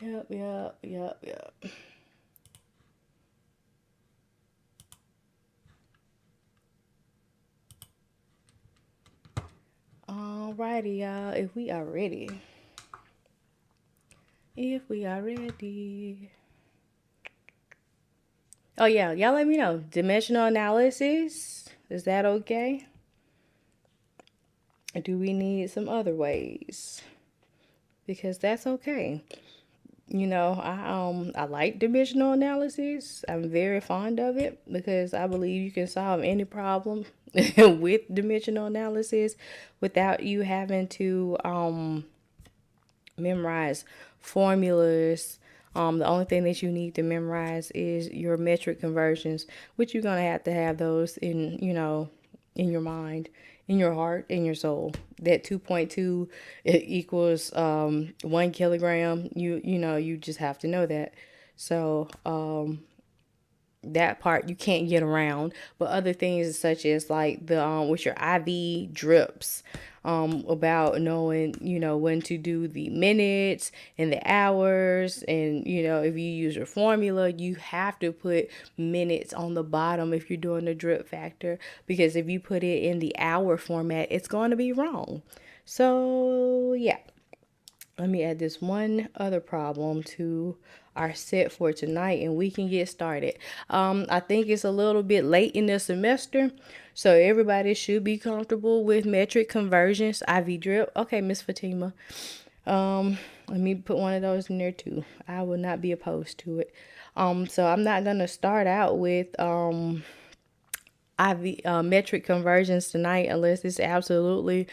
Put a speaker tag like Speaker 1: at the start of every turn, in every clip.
Speaker 1: Yep, yep, yep, yep. Alrighty, y'all. If we are ready. If we are ready. Oh, yeah. Y'all let me know. Dimensional analysis. Is that okay? Or do we need some other ways? Because that's okay. I like dimensional analysis. I'm very fond of it because I believe you can solve any problem with dimensional analysis without you having to memorize formulas. The only thing that you need to memorize is your metric conversions, which you're gonna have to have those in your mind, in your heart, in your soul. That 2.2 equals 1 kilogram. You just have to know that. So that part you can't get around, but other things such as like the with your IV drips, about knowing when to do the minutes and the hours, and if you use your formula you have to put minutes on the bottom if you're doing the drip factor, because if you put it in the hour format it's going to be wrong. So yeah, let me add this one other problem to our set for tonight and we can get started. I think it's a little bit late in the semester, so everybody should be comfortable with metric conversions, IV drip. Okay, Miss Fatima. Let me put one of those in there too. I will not be opposed to it. So I'm not gonna start out with IV metric conversions tonight unless it's absolutely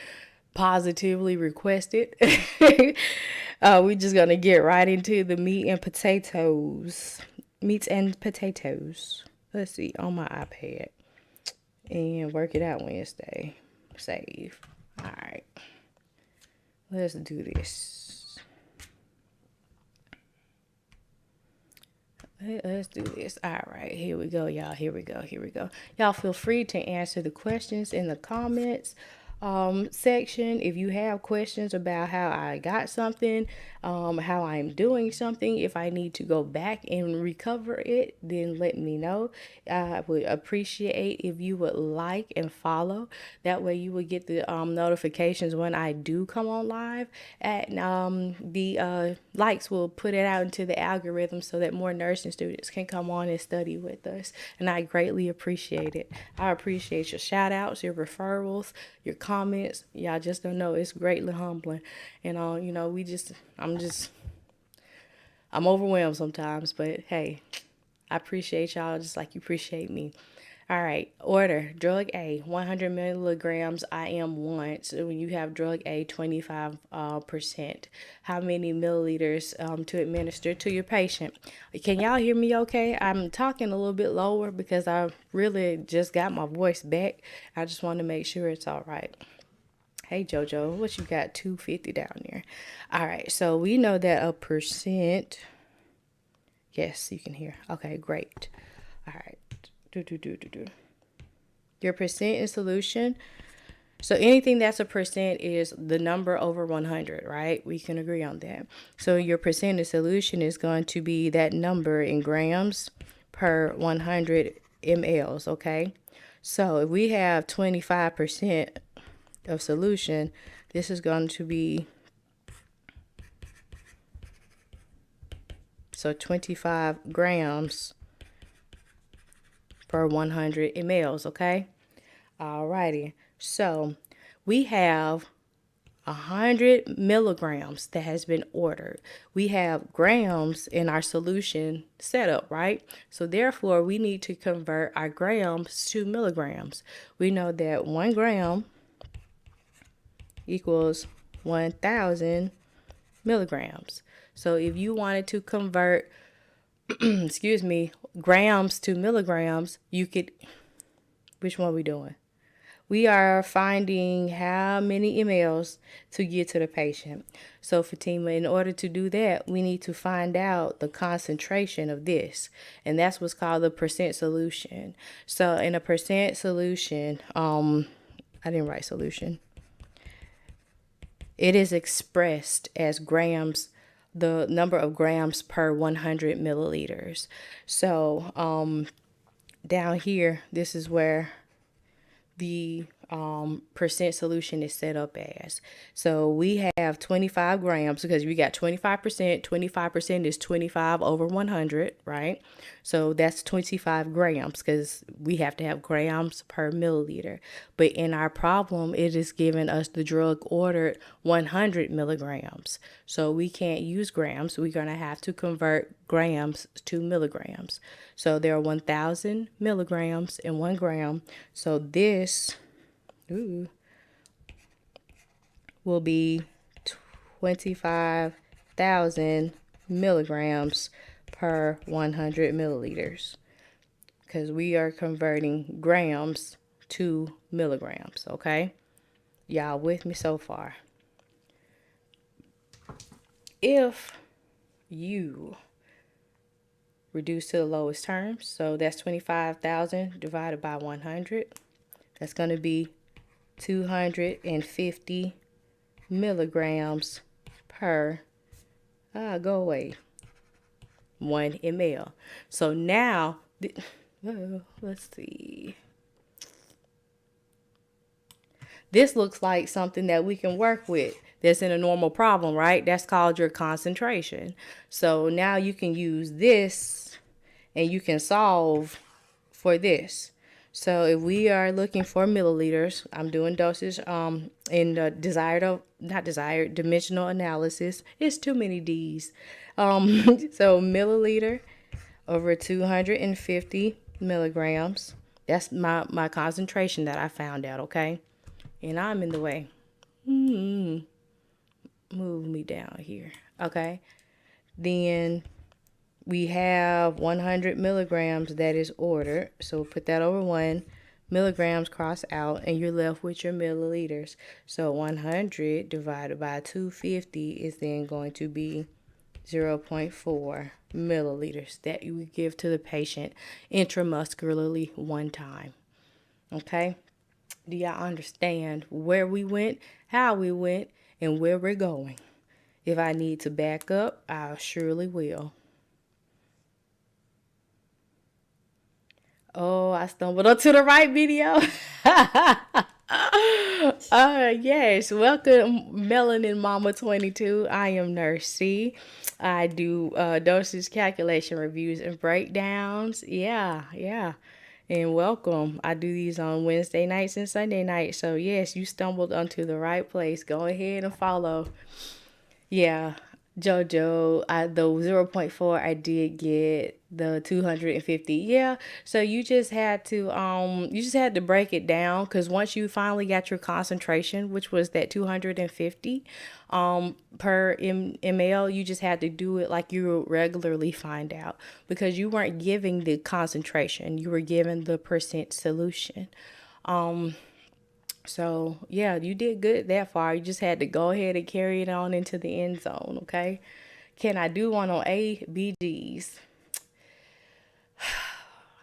Speaker 1: positively requested. We're just gonna get right into the meat and potatoes. Meats and potatoes. Let's see, on my iPad. And work it out Wednesday. Save. Alright. Let's do this. Let's do this. All right, here we go, y'all. Here we go. Here we go. Y'all feel free to answer the questions in the comments section. If you have questions about how I got something, how I'm doing something, if I need to go back and recover it, then let me know. I would appreciate if you would like and follow. That way you will get the notifications when I do come on live. The likes will put it out into the algorithm so that more nursing students can come on and study with us. And I greatly appreciate it. I appreciate your shout outs, your referrals, your comments. Y'all just don't know, it's greatly humbling. And I'm overwhelmed sometimes, but hey, I appreciate y'all just like you appreciate me. All right, order drug A, 100 milligrams IM once. When you have drug A, 25%. How many milliliters to administer to your patient? Can y'all hear me okay? I'm talking a little bit lower because I really just got my voice back. I just want to make sure it's all right. Hey JoJo, what you got? 250 down there. All right, so we know that a percent. Yes, you can hear. Okay, great. All right. Your percent in solution. So anything that's a percent is the number over 100, right? We can agree on that. So your percent in solution is going to be that number in grams per 100 mLs, okay? So if we have 25% of solution, this is going to be, so 25 grams per 100 mLs, okay? Alrighty, so we have 100 milligrams that has been ordered. We have grams in our solution setup, right? So therefore, we need to convert our grams to milligrams. We know that 1 gram equals 1,000 milligrams. So if you wanted to convert, excuse me, grams to milligrams, you could, which one are we doing? We are finding how many mLs to get to the patient. So Fatima, in order to do that, we need to find out the concentration of this. And that's what's called the percent solution. So in a percent solution, I didn't write solution. It is expressed as grams the number of grams per 100 milliliters. So down here, this is where the percent solution is set up as. So we have 25 grams because we got 25%. 25% is 25 over 100, right? So that's 25 grams because we have to have grams per milliliter. But in our problem, it is giving us the drug ordered 100 milligrams. So we can't use grams. We're going to have to convert grams to milligrams. So there are 1,000 milligrams in 1 gram. So this will be 25,000 milligrams per 100 milliliters because we are converting grams to milligrams, okay? Y'all with me so far? If you reduce to the lowest terms, so that's 25,000 divided by 100, that's going to be 250 milligrams per, go away, 1 ml. So now, let's see. This looks like something that we can work with that's in a normal problem, right? That's called your concentration. So now you can use this and you can solve for this. So if we are looking for milliliters, I'm doing dosage in the dimensional analysis. It's too many D's. So milliliter over 250 milligrams. That's my concentration that I found out, okay? And I'm in the way. Move me down here, okay? Then we have 100 milligrams that is ordered. So put that over 1. Milligrams cross out and you're left with your milliliters. So 100 divided by 250 is then going to be 0.4 milliliters that you would give to the patient intramuscularly 1 time. Okay? Do y'all understand where we went, how we went, and where we're going? If I need to back up, I surely will. Oh, I stumbled onto the right video. Yes, welcome Melanin Mama 22. I am Nurse C. I do dosage calculation reviews and breakdowns. Yeah. And welcome. I do these on Wednesday nights and Sunday nights. So yes, you stumbled onto the right place. Go ahead and follow. Yeah, JoJo, the 0.4, I did get the 250. Yeah, so you just had to break it down because once you finally got your concentration, which was that 250 per ml, you just had to do it like you would regularly find out because you weren't giving the concentration, you were giving the percent solution. So, yeah, you did good that far. You just had to go ahead and carry it on into the end zone, okay? Can I do one on ABGs?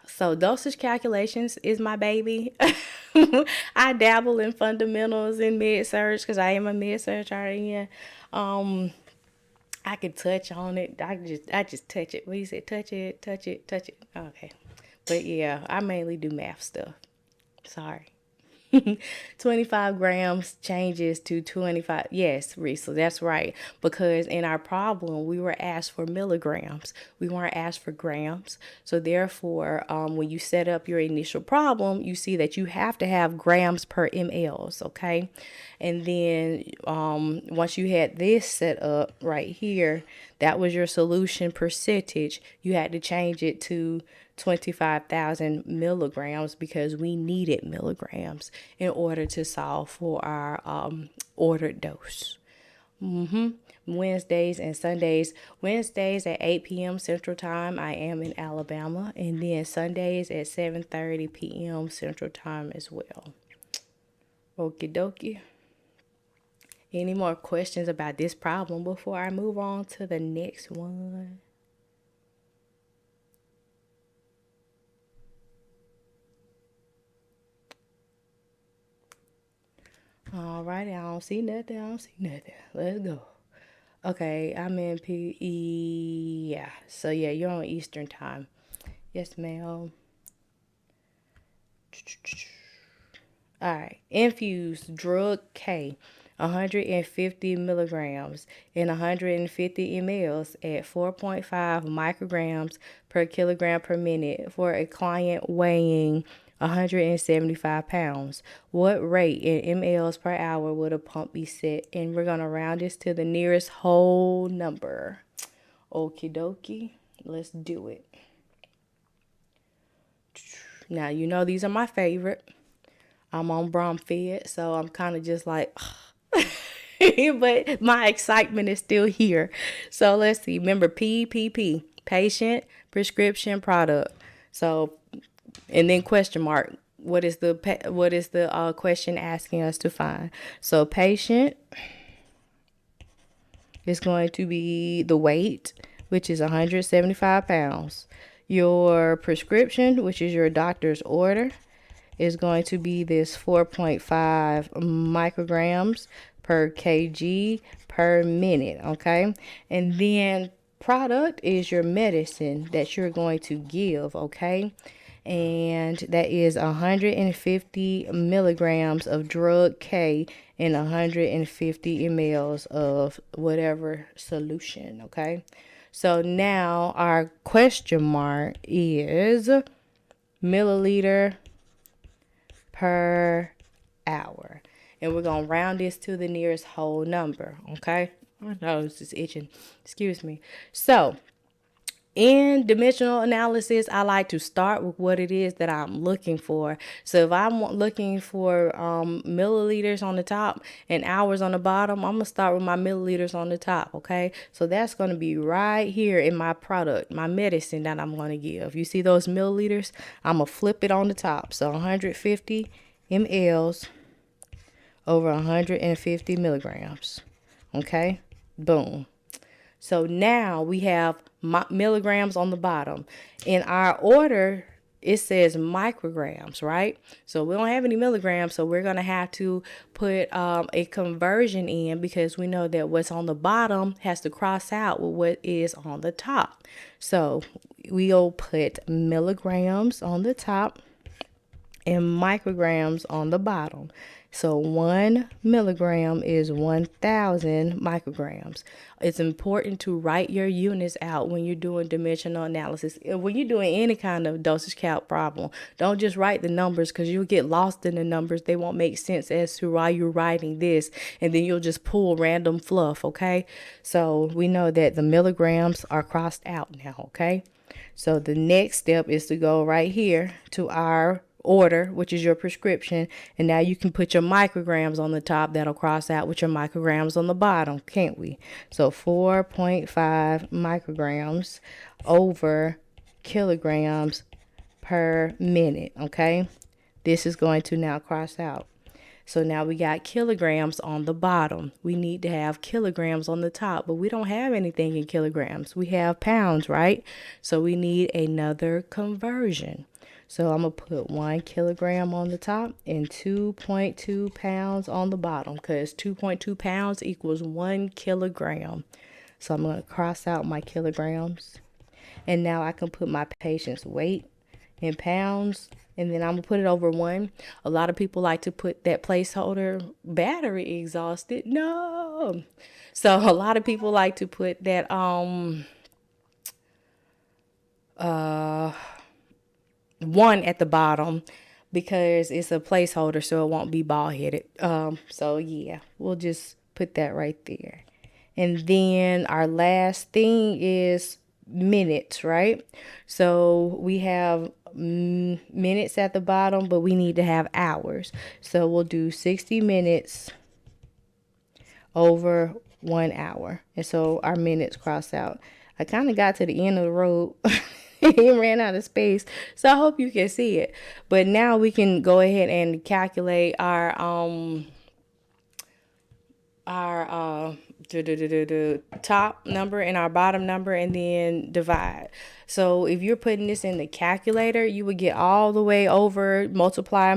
Speaker 1: So, dosage calculations is my baby. I dabble in fundamentals in med-surg because I am a med-surg RN. I could touch on it. I just touch it. What you say? Touch it. Okay. But, yeah, I mainly do math stuff. Sorry. 25 grams changes to 25. Yes, Risa, that's right. Because in our problem, we were asked for milligrams. We weren't asked for grams. So therefore, when you set up your initial problem, you see that you have to have grams per mLs, okay? And then once you had this set up right here, that was your solution percentage. You had to change it to 25,000 milligrams because we needed milligrams in order to solve for our ordered dose. Wednesdays and Sundays. Wednesdays at 8 p.m. Central Time, I am in Alabama. And then Sundays at 7:30 p.m. Central Time as well. Okie dokie. Any more questions about this problem before I move on to the next one? All right, I don't see nothing. Let's go. Okay, I'm in PE. Yeah. So yeah, you're on Eastern time. Yes, ma'am. All right. Infused drug K, 150 milligrams in 150 mLs at 4.5 micrograms per kilogram per minute for a client weighing 175 pounds. What rate in mLs per hour would a pump be set? And we're going to round this to the nearest whole number. Okie dokie. Let's do it. Now, you know these are my favorite. I'm on Bromfed, so I'm kind of just like, but my excitement is still here. So let's see. Remember PPP, patient, prescription, product. So, and then question mark. What is the question asking us to find? So patient is going to be the weight, which is 175 pounds. Your prescription, which is your doctor's order, is going to be this 4.5 micrograms per kg per minute, okay? And then product is your medicine that you're going to give, okay? And that is 150 milligrams of drug K in 150 mLs of whatever solution, okay? So now our question mark is milliliter per hour. And we're going to round this to the nearest whole number, okay? My nose is itching. Excuse me. So, in dimensional analysis, I like to start with what it is that I'm looking for. So if I'm looking for milliliters on the top and hours on the bottom, I'm going to start with my milliliters on the top, okay? So that's going to be right here in my product, my medicine that I'm going to give. You see those milliliters? I'm going to flip it on the top. So 150 mLs over 150 milligrams, okay? Boom. So now we have milligrams on the bottom. In our order, it says micrograms, right? So we don't have any milligrams, so we're going to have to put a conversion in because we know that what's on the bottom has to cross out with what is on the top. So we'll put milligrams on the top and micrograms on the bottom. So 1 milligram is 1,000 micrograms. It's important to write your units out when you're doing dimensional analysis. When you're doing any kind of dosage count problem, don't just write the numbers because you'll get lost in the numbers. They won't make sense as to why you're writing this, and then you'll just pull random fluff, okay? So we know that the milligrams are crossed out now, okay? So the next step is to go right here to our order, which is your prescription, and now you can put your micrograms on the top. That'll cross out with your micrograms on the bottom, can't we? So 4.5 micrograms over kilograms per minute, okay? This is going to now cross out. So now we got kilograms on the bottom. We need to have kilograms on the top, but we don't have anything in kilograms. We have pounds, right? So we need another conversion. So I'm going to put 1 kilogram on the top and 2.2 pounds on the bottom because 2.2 pounds equals 1 kilogram. So I'm going to cross out my kilograms. And now I can put my patient's weight in pounds, and then I'm going to put it over 1. A lot of people like to put that placeholder battery exhausted. No. So a lot of people like to put that 1 at the bottom because it's a placeholder so it won't be bald headed. So yeah, we'll just put that right there. And then our last thing is minutes, right? So we have minutes at the bottom, but we need to have hours. So we'll do 60 minutes over 1 hour. And so our minutes cross out. I kind of got to the end of the road. He ran out of space, so I hope you can see it. But now we can go ahead and calculate our top number and our bottom number and then divide. So if you're putting this in the calculator, you would get all the way over, multiply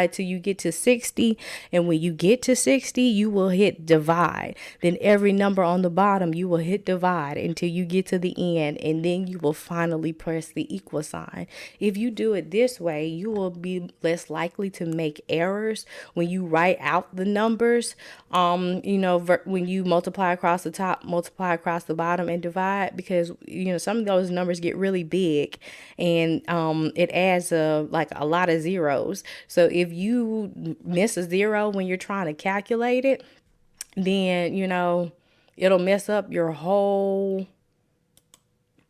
Speaker 1: till you get to 60. And when you get to 60, you will hit divide. Then every number on the bottom, you will hit divide until you get to the end. And then you will finally press the equal sign. If you do it this way, you will be less likely to make errors when you write out the numbers. When you multiply across the top, multiply across the bottom, and divide, because some of those numbers get really big, and it adds like a lot of zeros. So if you miss a zero when you're trying to calculate it, then it'll mess up your whole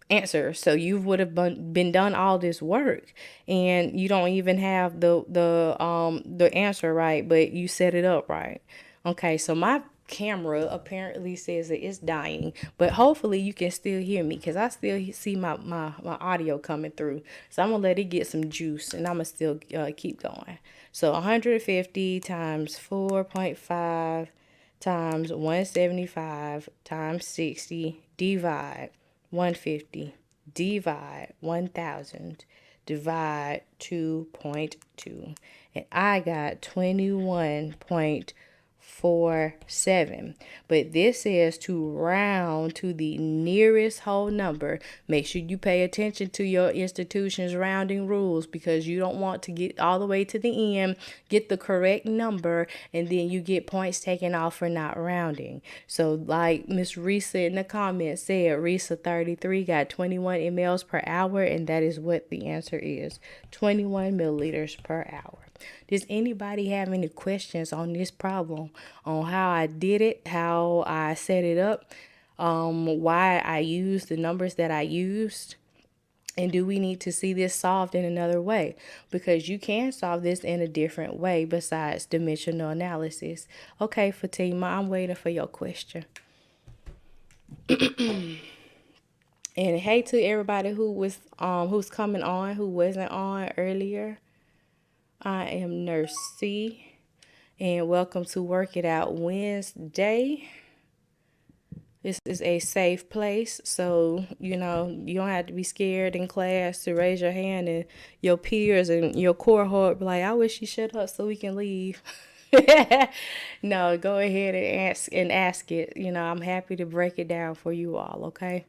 Speaker 1: answer. So you would have been done all this work and you don't even have the answer right, but you set it up right. Okay, so my camera apparently says that it's dying, but hopefully you can still hear me, because I still see my audio coming through. So I'm gonna let it get some juice, and I'm gonna still keep going. So 150 times 4.5 times 175 times 60 divide 150 divide 1000 divide 2.2, and I got 21.47. But this is to round to the nearest whole number. Make sure you pay attention to your institution's rounding rules, because you don't want to get all the way to the end, get the correct number, and then you get points taken off for not rounding. So like Miss Risa in the comments said, Risa 33 got 21 mLs per hour, and that is what the answer is, 21 milliliters per hour. Does anybody have any questions on this problem, on how I did it, how I set it up, why I used the numbers that I used? And do we need to see this solved in another way? Because you can solve this in a different way besides dimensional analysis. Okay, Fatima, I'm waiting for your question. And hey to everybody who's coming on, who wasn't on earlier. I am Nurse C, and welcome to Work It Out Wednesday. This is a safe place, so you don't have to be scared in class to raise your hand, and your peers and your cohort be like, I wish you shut up so we can leave. No, go ahead and ask it. I'm happy to break it down for you all, okay?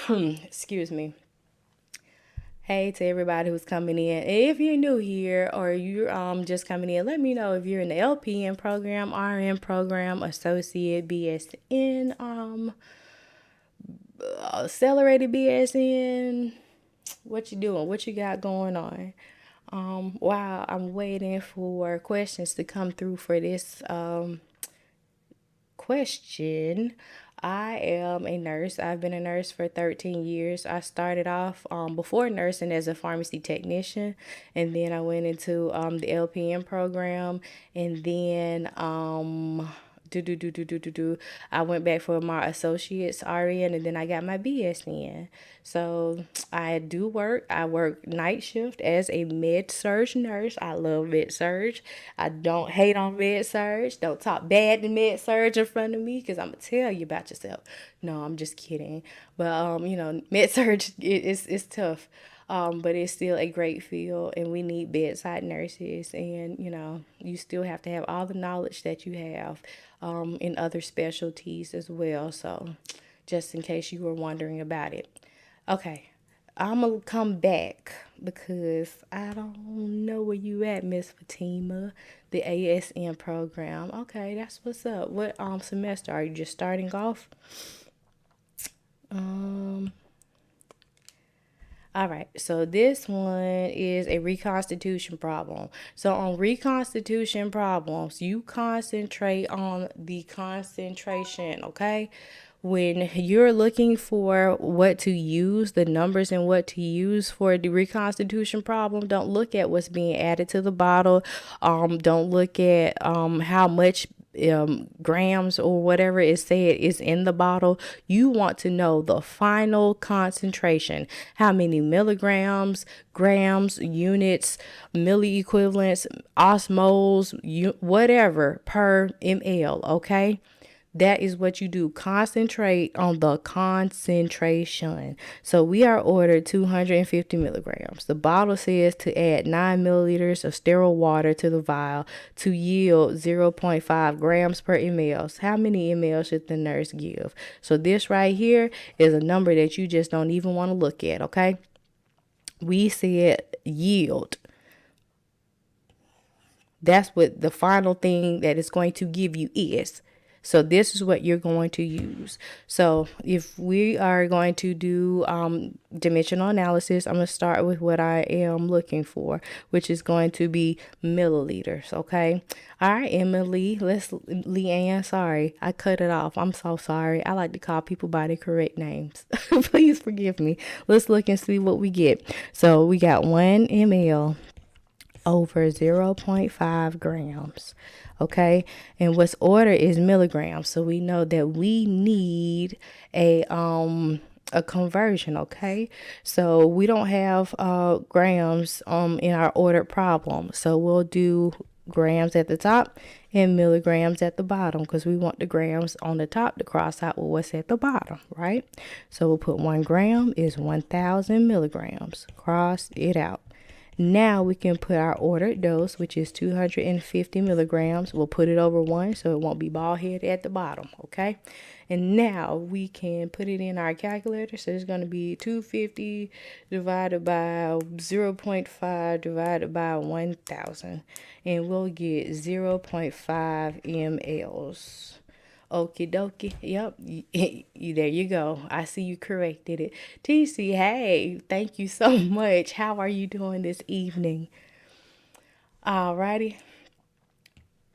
Speaker 1: Excuse me. Hey to everybody who's coming in. If you're new here or you're just coming in, let me know if you're in the LPN program, RN program, associate, BSN, accelerated BSN. What you doing? What you got going on? While I'm waiting for questions to come through for this question, I am a nurse. I've been a nurse for 13 years. I started off before nursing as a pharmacy technician, and then I went into the LPN program, and then I went back for my associate's RN, and then I got my BSN. So I do work. I work night shift as a med-surg nurse. I love med-surg. I don't hate on med-surg. Don't talk bad to med-surg in front of me, because I'm going to tell you about yourself. No, I'm just kidding. But, med-surg is tough. But it's still a great field, and we need bedside nurses, and you still have to have all the knowledge that you have in other specialties as well. So just in case you were wondering about it. Okay, I'm gonna come back because I don't know where you at, Miss Fatima. The ASN program. Okay, that's what's up. What semester are you just starting off? All right, so this one is a reconstitution problem. So on reconstitution problems, you concentrate on the concentration, okay? When you're looking for what to use, the numbers and what to use for the reconstitution problem, don't look at what's being added to the bottle. Don't look at how much grams or whatever is said is in the bottle. You want to know the final concentration, how many milligrams, grams, units, milliequivalents, osmoles, whatever per ml. Okay, That is what you do. Concentrate on the concentration. So we are ordered 250 milligrams. The bottle says to add 9 milliliters of sterile water to the vial to yield 0.5 grams per ml. How many ml should the nurse give? So this right here is a number that you just don't even want to look at, okay? We said yield. That's what the final thing that is going to give you is. So this is what you're going to use. So if we are going to do dimensional analysis, I'm going to start with what I am looking for, which is going to be milliliters. Okay. All right, Emily, Leanne, sorry, I cut it off. I'm so sorry. I like to call people by their correct names. Please forgive me. Let's look and see what we get. So we got 1 ml over 0.5 grams. Okay, and what's ordered is milligrams, so we know that we need a conversion. Okay, so we don't have grams in our ordered problem, so we'll do grams at the top and milligrams at the bottom, because we want the grams on the top to cross out with what's at the bottom, right? So we'll put 1 gram is 1,000 milligrams, cross it out. Now we can put our ordered dose, which is 250 milligrams. We'll put it over 1 so it won't be bald head at the bottom, okay? And now we can put it in our calculator. So it's going to be 250 divided by 0.5 divided by 1,000. And we'll get 0.5 mLs. Okie dokie. Yep. There you go. I see you corrected it. TC, hey, thank you so much. How are you doing this evening? Alrighty.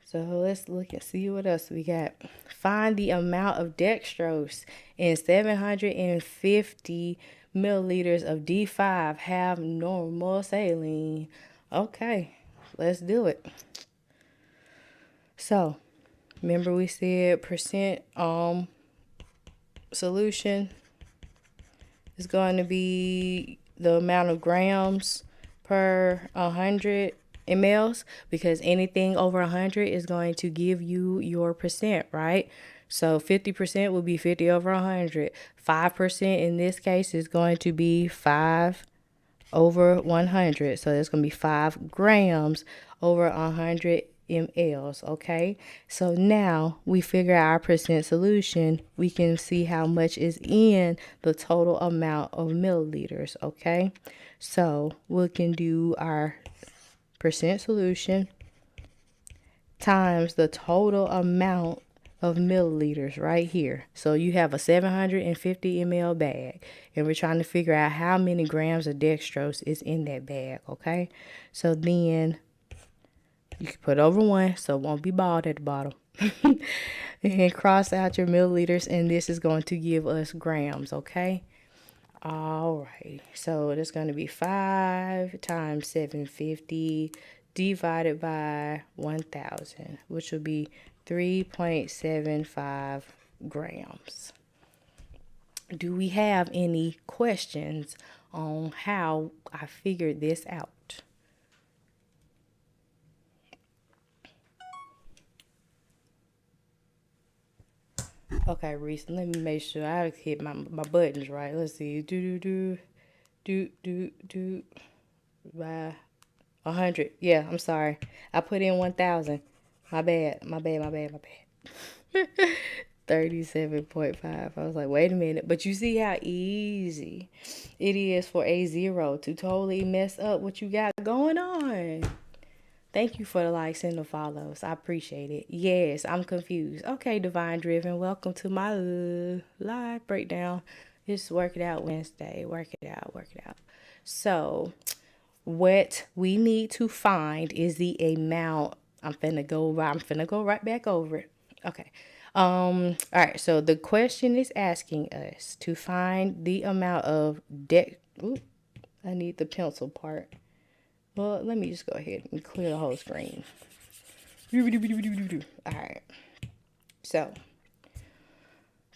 Speaker 1: So let's look and see what else we got. Find the amount of dextrose in 750 milliliters of D5 have normal saline. Okay, let's do it. So remember we said percent solution is going to be the amount of grams per 100 mLs, because anything over 100 is going to give you your percent, right? So 50% will be 50 over 100. 5% in this case is going to be 5 over 100. So it's going to be 5 grams over 100 mLs, okay? So now we figure out our percent solution. We can see how much is in the total amount of milliliters, okay? So we can do our percent solution times the total amount of milliliters right here. So you have a 750 ml bag, and we're trying to figure out how many grams of dextrose is in that bag, okay? So then you can put over 1 so it won't be bald at the bottom. And cross out your milliliters, and this is going to give us grams, okay? All right, so it's going to be 5 times 750 divided by 1,000, which will be 3.75 grams. Do we have any questions on how I figured this out? Okay, Reese, let me make sure I hit my buttons right. Let's see. Do by 100. Yeah, I'm sorry. I put in 1,000. My bad. 37.5. I was like, wait a minute. But you see how easy it is for a zero to totally mess up what you got going on. Thank you for the likes and the follows. I appreciate it. Yes, I'm confused. Okay, Divine Driven, welcome to my live breakdown. It's Work It Out Wednesday. Work it out. So what we need to find is the amount. I'm finna go right back over it. Okay. All right. So the question is asking us to find the amount of I need the pencil part. Well, let me just go ahead and clear the whole screen. All right. So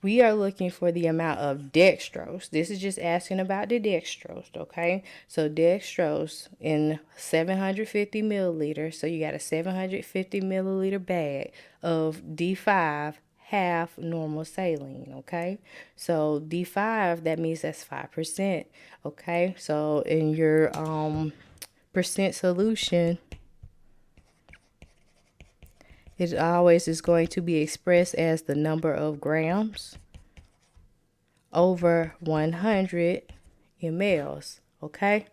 Speaker 1: we are looking for the amount of dextrose. This is just asking about the dextrose, okay? So dextrose in 750 milliliters. So you got a 750 milliliter bag of D5 half normal saline, okay? So D5, that means that's 5%, okay? So in your percent solution, it always is going to be expressed as the number of grams over 100 mLs, okay?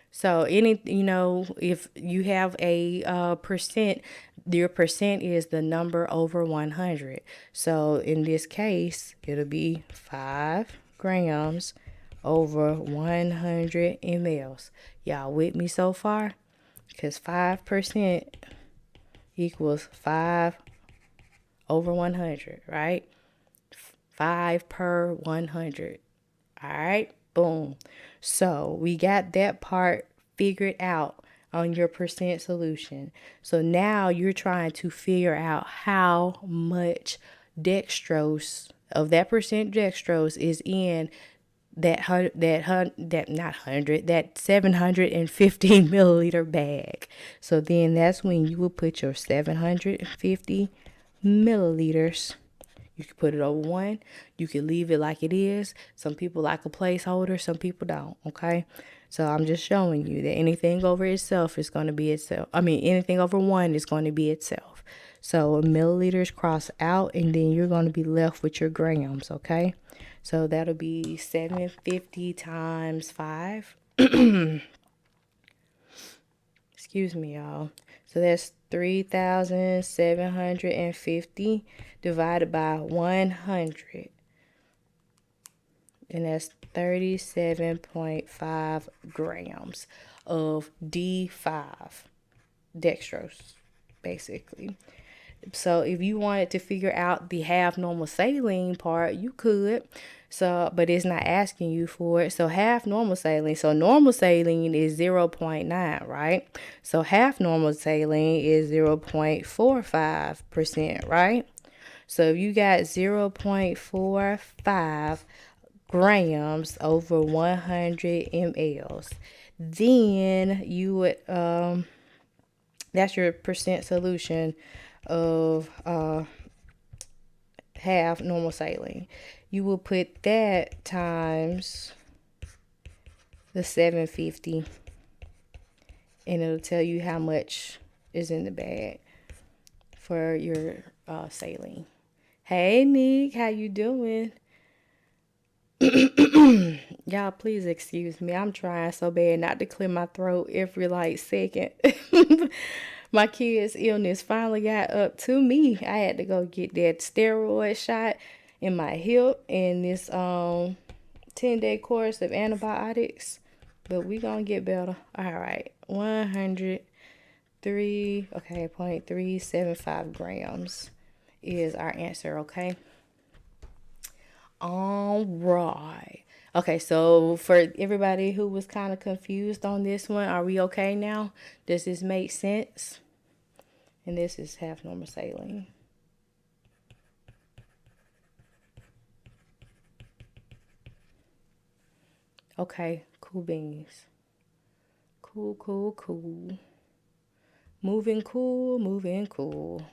Speaker 1: So if you have a percent, your percent is the number over 100. So in this case, it'll be 5 grams over 100 mLs. Y'all with me so far? Because 5% equals 5 over 100, right? 5 per 100. All right, boom. So we got that part figured out on your percent solution. So now you're trying to figure out how much dextrose of that percent dextrose is in that 750 milliliter bag. So then that's when you will put your 750 milliliters. You can put it over 1. You can leave it like it is. Some people like a placeholder. Some people don't. Okay. So I'm just showing you that anything over itself is going to be itself. Anything over 1 is going to be itself. So milliliters cross out, and then you're going to be left with your grams. Okay. So that'll be 750 times 5. Excuse me, y'all. So that's 3,750 divided by 100. And that's 37.5 grams of D5 dextrose, basically. So if you wanted to figure out the half normal saline part, you could. So, but it's not asking you for it. So half normal saline. So normal saline is 0.9, right? So half normal saline is 0.45%, right? So if you got 0.45 grams over 100 mLs, then you would, that's your percent solution of half normal saline. You will put that times the 750, and it'll tell you how much is in the bag for your saline. Hey Nick, how you doing? Y'all, please excuse me. I'm trying so bad not to clear my throat every second. My kid's illness finally got up to me. I had to go get that steroid shot in my hip and this 10-day course of antibiotics. But we gonna get better. All right, 0.375 grams is our answer, okay? All right. Okay, so for everybody who was kind of confused on this one, are we okay now? Does this make sense? And this is half normal saline. Okay, cool beans. Cool. Moving cool.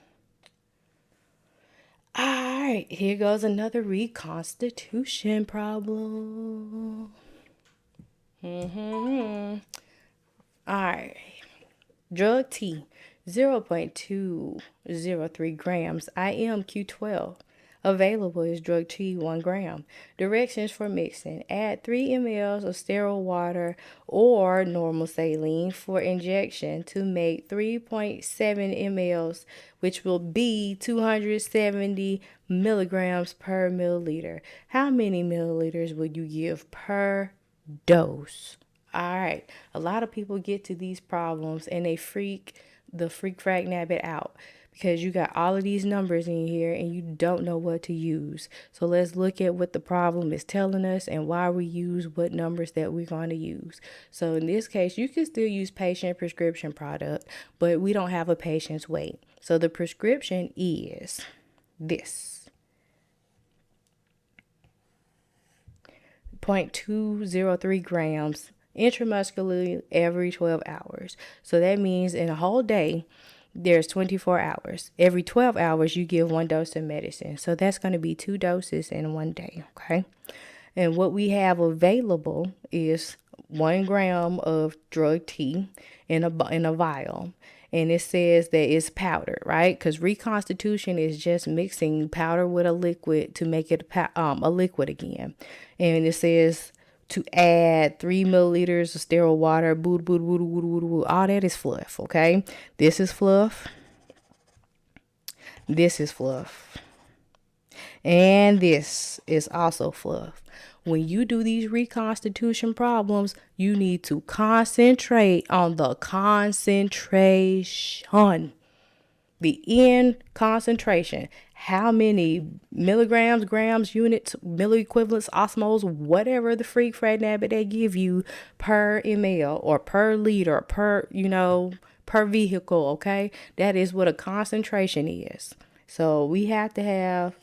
Speaker 1: All right, here goes another reconstitution problem. All right, drug T, 0.203 grams, IMQ12. Available is drug T, 1 gram. Directions for mixing: add 3 mLs of sterile water or normal saline for injection to make 3.7 mLs, which will be 270 milligrams per milliliter. How many milliliters would you give per dose? All right, a lot of people get to these problems and they freak nabbit out, because you got all of these numbers in here and you don't know what to use. So let's look at what the problem is telling us and why we use what numbers that we're going to use. So in this case, you can still use patient prescription product, but we don't have a patient's weight. So the prescription is this: 0.203 grams intramuscularly every 12 hours. So that means in a whole day, there's 24 hours. Every 12 hours, you give 1 dose of medicine. So that's going to be 2 doses in 1 day, okay? And what we have available is 1 gram of drug T in a vial. And it says that it's powdered, right? Because reconstitution is just mixing powder with a liquid to make it a liquid again. And it says to add 3 milliliters of sterile water. All that is fluff, okay? This is fluff. This is fluff. And this is also fluff. When you do these reconstitution problems, you need to concentrate on the concentration. The end concentration. How many milligrams, grams, units, milliequivalents, osmoles, whatever the freak fragment they give you per ml or per liter, per vehicle, okay? That is what a concentration is. So we have to have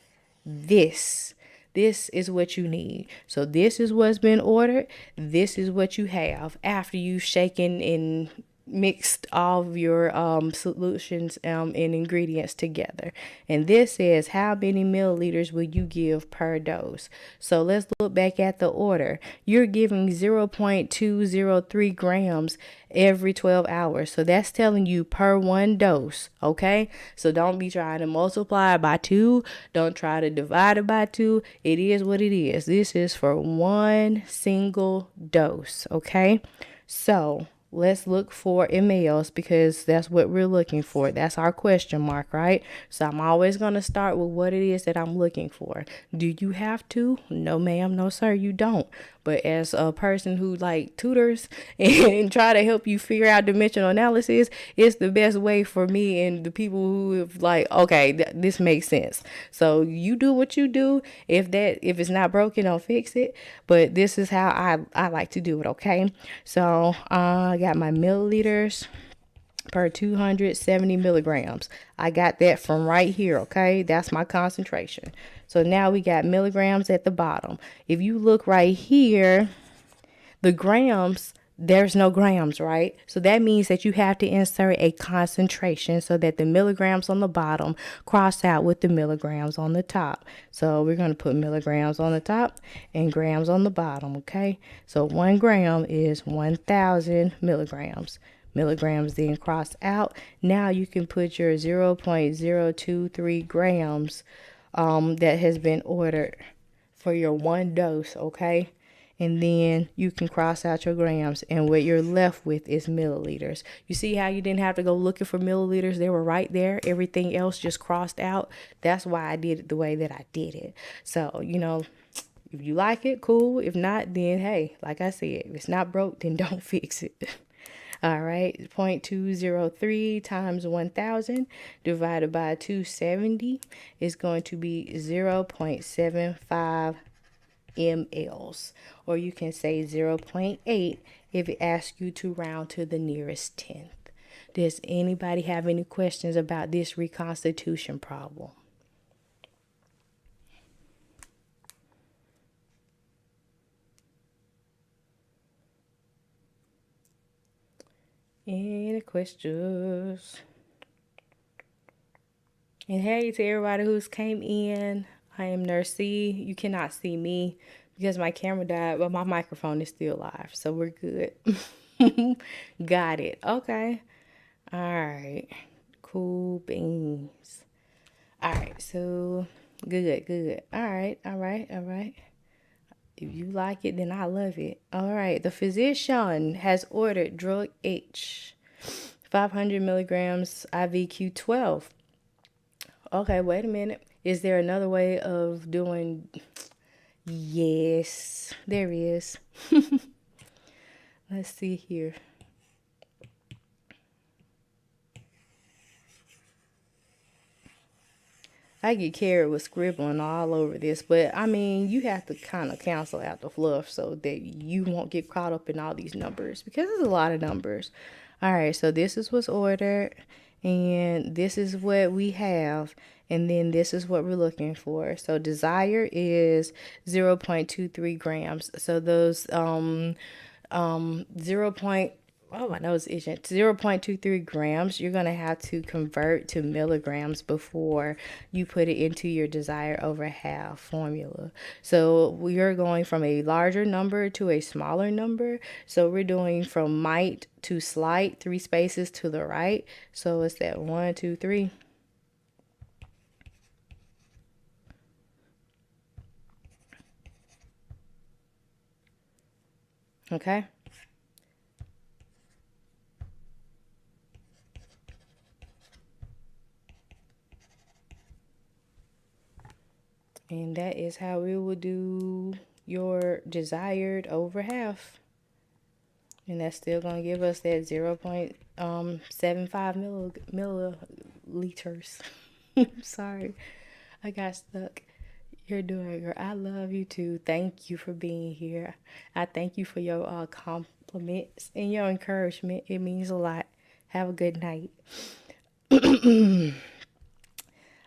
Speaker 1: this. This is what you need. So this is what's been ordered. This is what you have after you've shaken and mixed all of your solutions and ingredients together. And this says how many milliliters will you give per dose. So let's look back at the order. You're giving 0.203 grams every 12 hours. So that's telling you per 1 dose, okay? So don't be trying to multiply it by 2. Don't try to divide it by 2. It is what it is. This is for 1 single dose, okay? So let's look for mLs because that's what we're looking for. That's our question mark, right? So I'm always going to start with what it is that I'm looking for. Do you have to? No, ma'am. No, sir, you don't. But as a person who tutors and try to help you figure out dimensional analysis, it's the best way for me and the people who have okay, this makes sense. So you do what you do. If it's not broken, don't fix it. But this is how I like to do it. Okay. So I got my milliliters per 270 milligrams. I got that from right here, okay? That's my concentration. So now we got milligrams at the bottom. If you look right here, the grams, there's no grams, right? So that means that you have to insert a concentration so that the milligrams on the bottom cross out with the milligrams on the top. So we're going to put milligrams on the top and grams on the bottom, okay? So 1 gram is 1,000 milligrams. Milligrams then cross out. Now you can put your 0.023 grams that has been ordered for your 1 dose, okay? And then you can cross out your grams, and what you're left with is milliliters. You see how you didn't have to go looking for milliliters? They were right there. Everything else just crossed out. That's why I did it the way that I did it. So, if you like it, cool. If not, then hey, like I said, if it's not broke, then don't fix it. All right, 0.203 times 1,000 divided by 270 is going to be 0.75 mLs, or you can say 0.8 if it asks you to round to the nearest tenth. Does anybody have any questions about this reconstitution problem? Any questions? And hey to everybody who's came in. I am Nurse C. You cannot see me because my camera died, but my microphone is still live, so we're good. Got it. Okay. All right. Cool beans. All right. So good. All right. If you like it, then I love it. All right. The physician has ordered drug H, 500 milligrams IV Q12. Okay, wait a minute. Is there another way of doing? Yes, there is. Let's see here. I get carried with scribbling all over this, but I mean, you have to kind of cancel out the fluff so that you won't get caught up in all these numbers because there's a lot of numbers. All right, so this is what's ordered, and this is what we have, and then this is what we're looking for. So desire is 0.23 grams. So those 0. Oh, my nose is itching. 0.23 grams. You're going to have to convert to milligrams before you put it into your desired over half formula. So we are going from a larger number to a smaller number. So we're doing from might to slight, 3 spaces to the right. So it's that 1, 2, 3. Okay. And that is how we will do your desired over half. And that's still going to give us that 0.75 milliliters. Sorry, I got stuck. You're doing great. I love you too. Thank you for being here. I thank you for your compliments and your encouragement. It means a lot. Have a good night.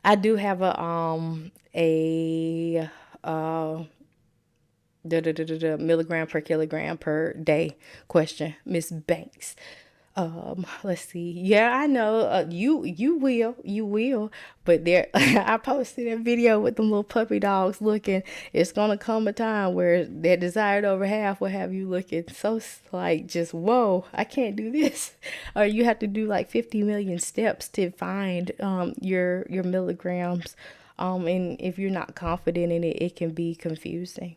Speaker 1: I do have a milligram per kilogram per day question, Miss Banks. Let's see. Yeah, I know. You will. But there, I posted a video with them little puppy dogs looking. It's gonna come a time where that desired over half will have you looking so like just whoa. I can't do this, or you have to do like 50 million steps to find your milligrams. And if you're not confident in it, it can be confusing.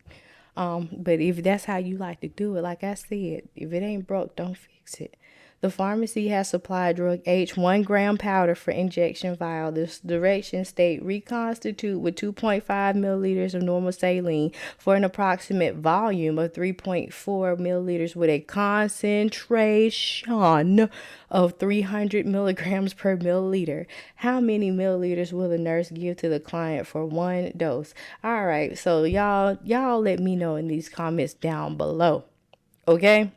Speaker 1: But if that's how you like to do it, like I said, if it ain't broke, don't fix it. The pharmacy has supplied drug H 1 gram powder for injection vial. This direction state reconstitute with 2.5 milliliters of normal saline for an approximate volume of 3.4 milliliters with a concentration of 300 milligrams per milliliter. How many milliliters will the nurse give to the client for one dose? All right, so y'all let me know in these comments down below. Okay?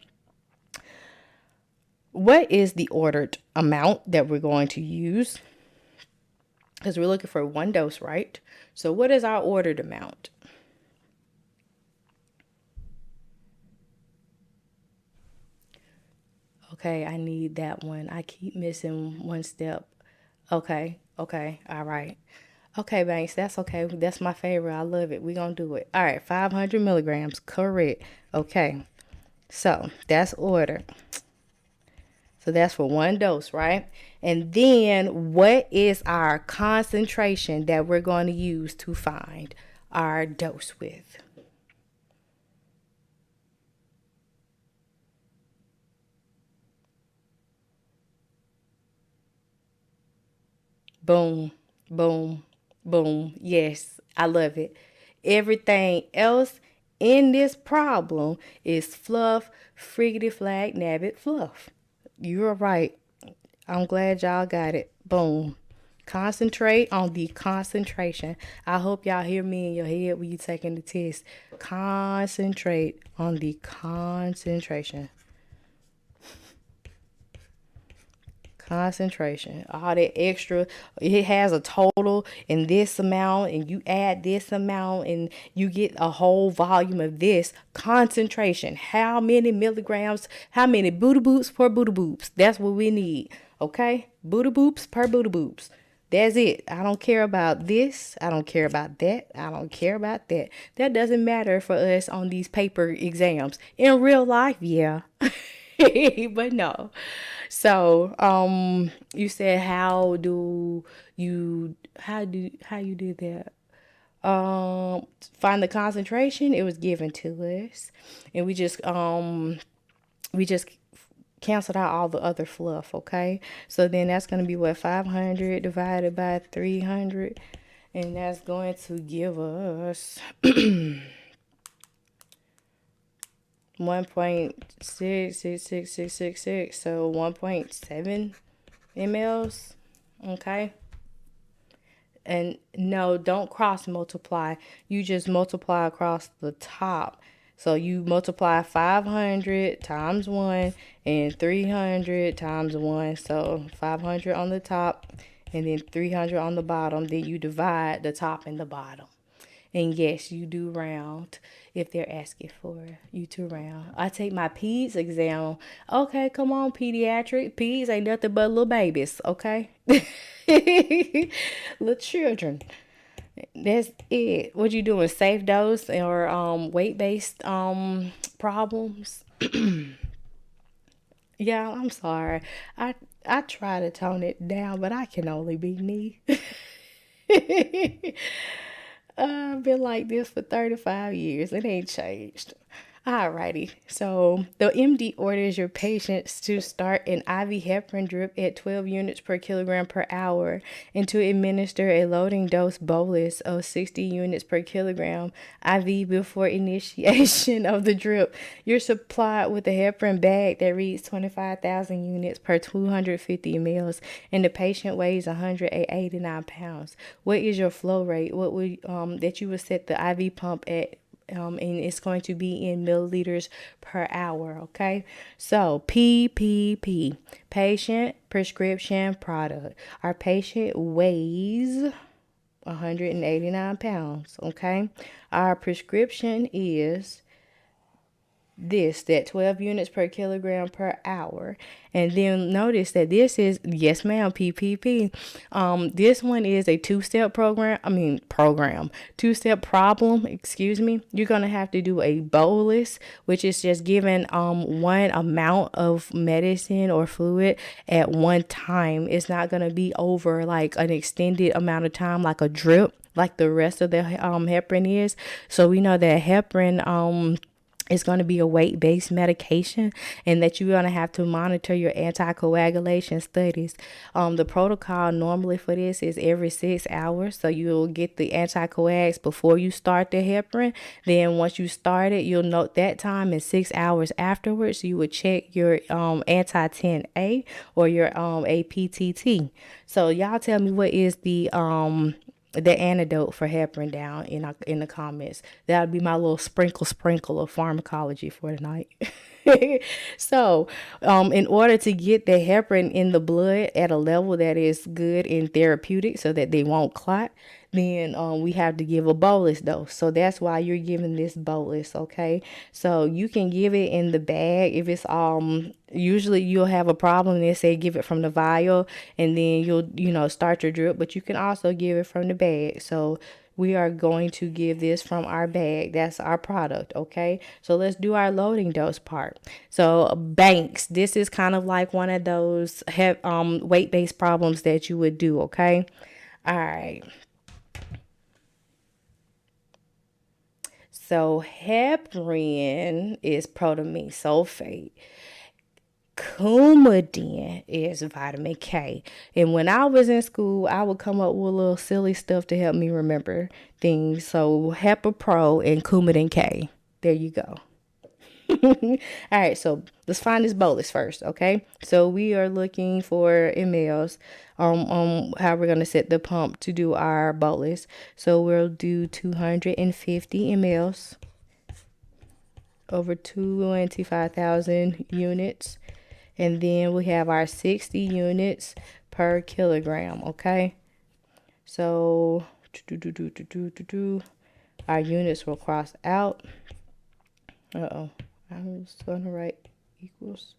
Speaker 1: What is the ordered amount that we're going to use? Because we're looking for one dose, right? So what is our ordered amount? Okay, I need that one. I keep missing one step. Okay, all right. Okay, Banks, that's okay. That's my favorite. I love it. We're going to do it. All right, 500 milligrams. Correct. Okay, so that's ordered. So that's for one dose, right? And then what is our concentration that we're going to use to find our dose with? Boom, boom, boom. Yes, I love it. Everything else in this problem is fluff, friggity flag, nabbit fluff. You're right. I'm glad y'all got it. Boom. Concentrate on the concentration. I hope y'all hear me in your head when you taking the test. Concentrate on the concentration. Concentration. All that extra, it has a total in this amount, and you add this amount, and you get a whole volume of this. Concentration. How many milligrams? How many booty boops per booty boops? That's what we need. Okay? Booty boops per booty boops. That's it. I don't care about this. I don't care about that. I don't care about that. That doesn't matter for us on these paper exams. In real life, yeah. But no. So, you said how you did that? Find the concentration. It was given to us, and we just canceled out all the other fluff. Okay, so then that's gonna be what, 500 divided by 300, and that's going to give us 1.66666, so 1.7 mLs. Okay. And no, don't cross multiply. You just multiply across the top. So you multiply 500 times 1 and 300 times 1. So 500 on the top and then 300 on the bottom. Then you divide the top and the bottom. And yes, you do round. if they're asking for you to round. I take my peds exam. Okay, come on, pediatric. Peds ain't nothing but little babies, okay? Little children. That's it. What you doing? Safe dose or weight based problems? Yeah, I'm sorry. I try to tone it down, but I can only be me. I've been like this for 35 years. It ain't changed. Alrighty. So the MD orders your patients to start an IV heparin drip at 12 units per kilogram per hour and to administer a loading dose bolus of 60 units per kilogram IV before initiation of the drip. You're supplied with a heparin bag that reads 25,000 units per 250 mLs, and the patient weighs 189 pounds. What is your flow rate? What would that you would set the IV pump at? And it's going to be in milliliters per hour, okay? So PPP, patient prescription product. Our patient weighs 189 pounds, okay? Our prescription is that 12 units per kilogram per hour. And then notice that this is, yes ma'am, PPP. This one is a two-step two-step problem, excuse me. You're going to have to do a bolus, which is just giving one amount of medicine or fluid at one time. It's not going to be over like an extended amount of time, like a drip, like the rest of the heparin is. So we know that heparin it's going to be a weight-based medication, and that you're going to have to monitor your anticoagulation studies. The protocol normally for this is every 6 hours. So you'll get the anticoags before you start the heparin. Then once you start it, you'll note that time, and 6 hours afterwards, you would check your anti-10A or your APTT. So y'all tell me, what is the antidote for heparin down in the comments. That would be my little sprinkle of pharmacology for tonight. So, in order to get the heparin in the blood at a level that is good and therapeutic so that they won't clot, then we have to give a bolus dose. So that's why you're giving this bolus, okay? So you can give it in the bag. If it's usually you'll have a problem, they say give it from the vial, and then you'll start your drip, but you can also give it from the bag. So we are going to give this from our bag. That's our product, okay? So let's do our loading dose part. So banks, this is kind of like one of those weight-based problems that you would do, okay? All right. So heparin is protamine sulfate. Coumadin is vitamin K. And when I was in school, I would come up with little silly stuff to help me remember things. So Hepapro and Coumadin K. There you go. All right, so let's find this bolus first, okay? So we are looking for mLs on how we're going to set the pump to do our bolus. So we'll do 250 mLs over 25,000 units. And then we have our 60 units per kilogram, okay? So our units will cross out. I was going to write equals.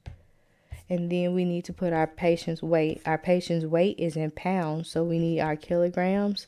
Speaker 1: And then we need to put our patient's weight. Our patient's weight is in pounds, so we need our kilograms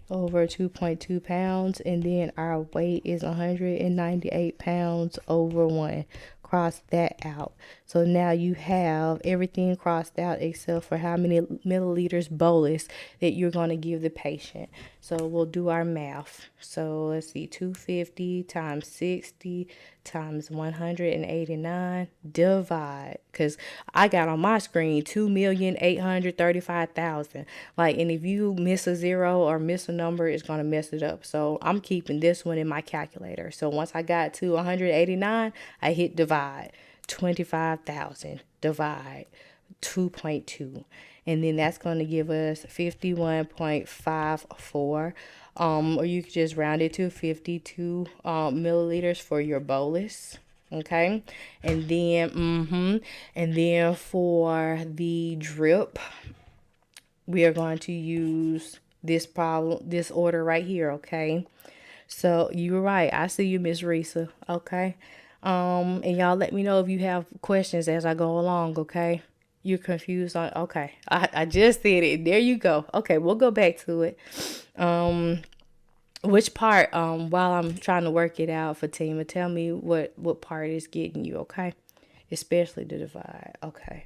Speaker 1: over 2.2 pounds. And then our weight is 198 pounds over 1. Cross that out. So now you have everything crossed out except for how many milliliters bolus that you're going to give the patient. So we'll do our math. So let's see, 250 times 60 times 189 divide, because I got on my screen 2,835,000. Like, and if you miss a zero or miss a number, it's going to mess it up. So I'm keeping this one in my calculator. So once I got to 189, I hit divide. 25,000 divide 2.2, and then that's going to give us 51.54, or you could just round it to 52 milliliters for your bolus, okay? And then for the drip, we are going to use this order right here, okay? So you're right. I see you, Miss Risa. Okay. And y'all let me know if you have questions as I go along, okay? You're confused on okay. I just said it. There you go. Okay, we'll go back to it. Um which part, while I'm trying to work it out, Fatima, tell me what part is getting you, okay? Especially the divide. Okay.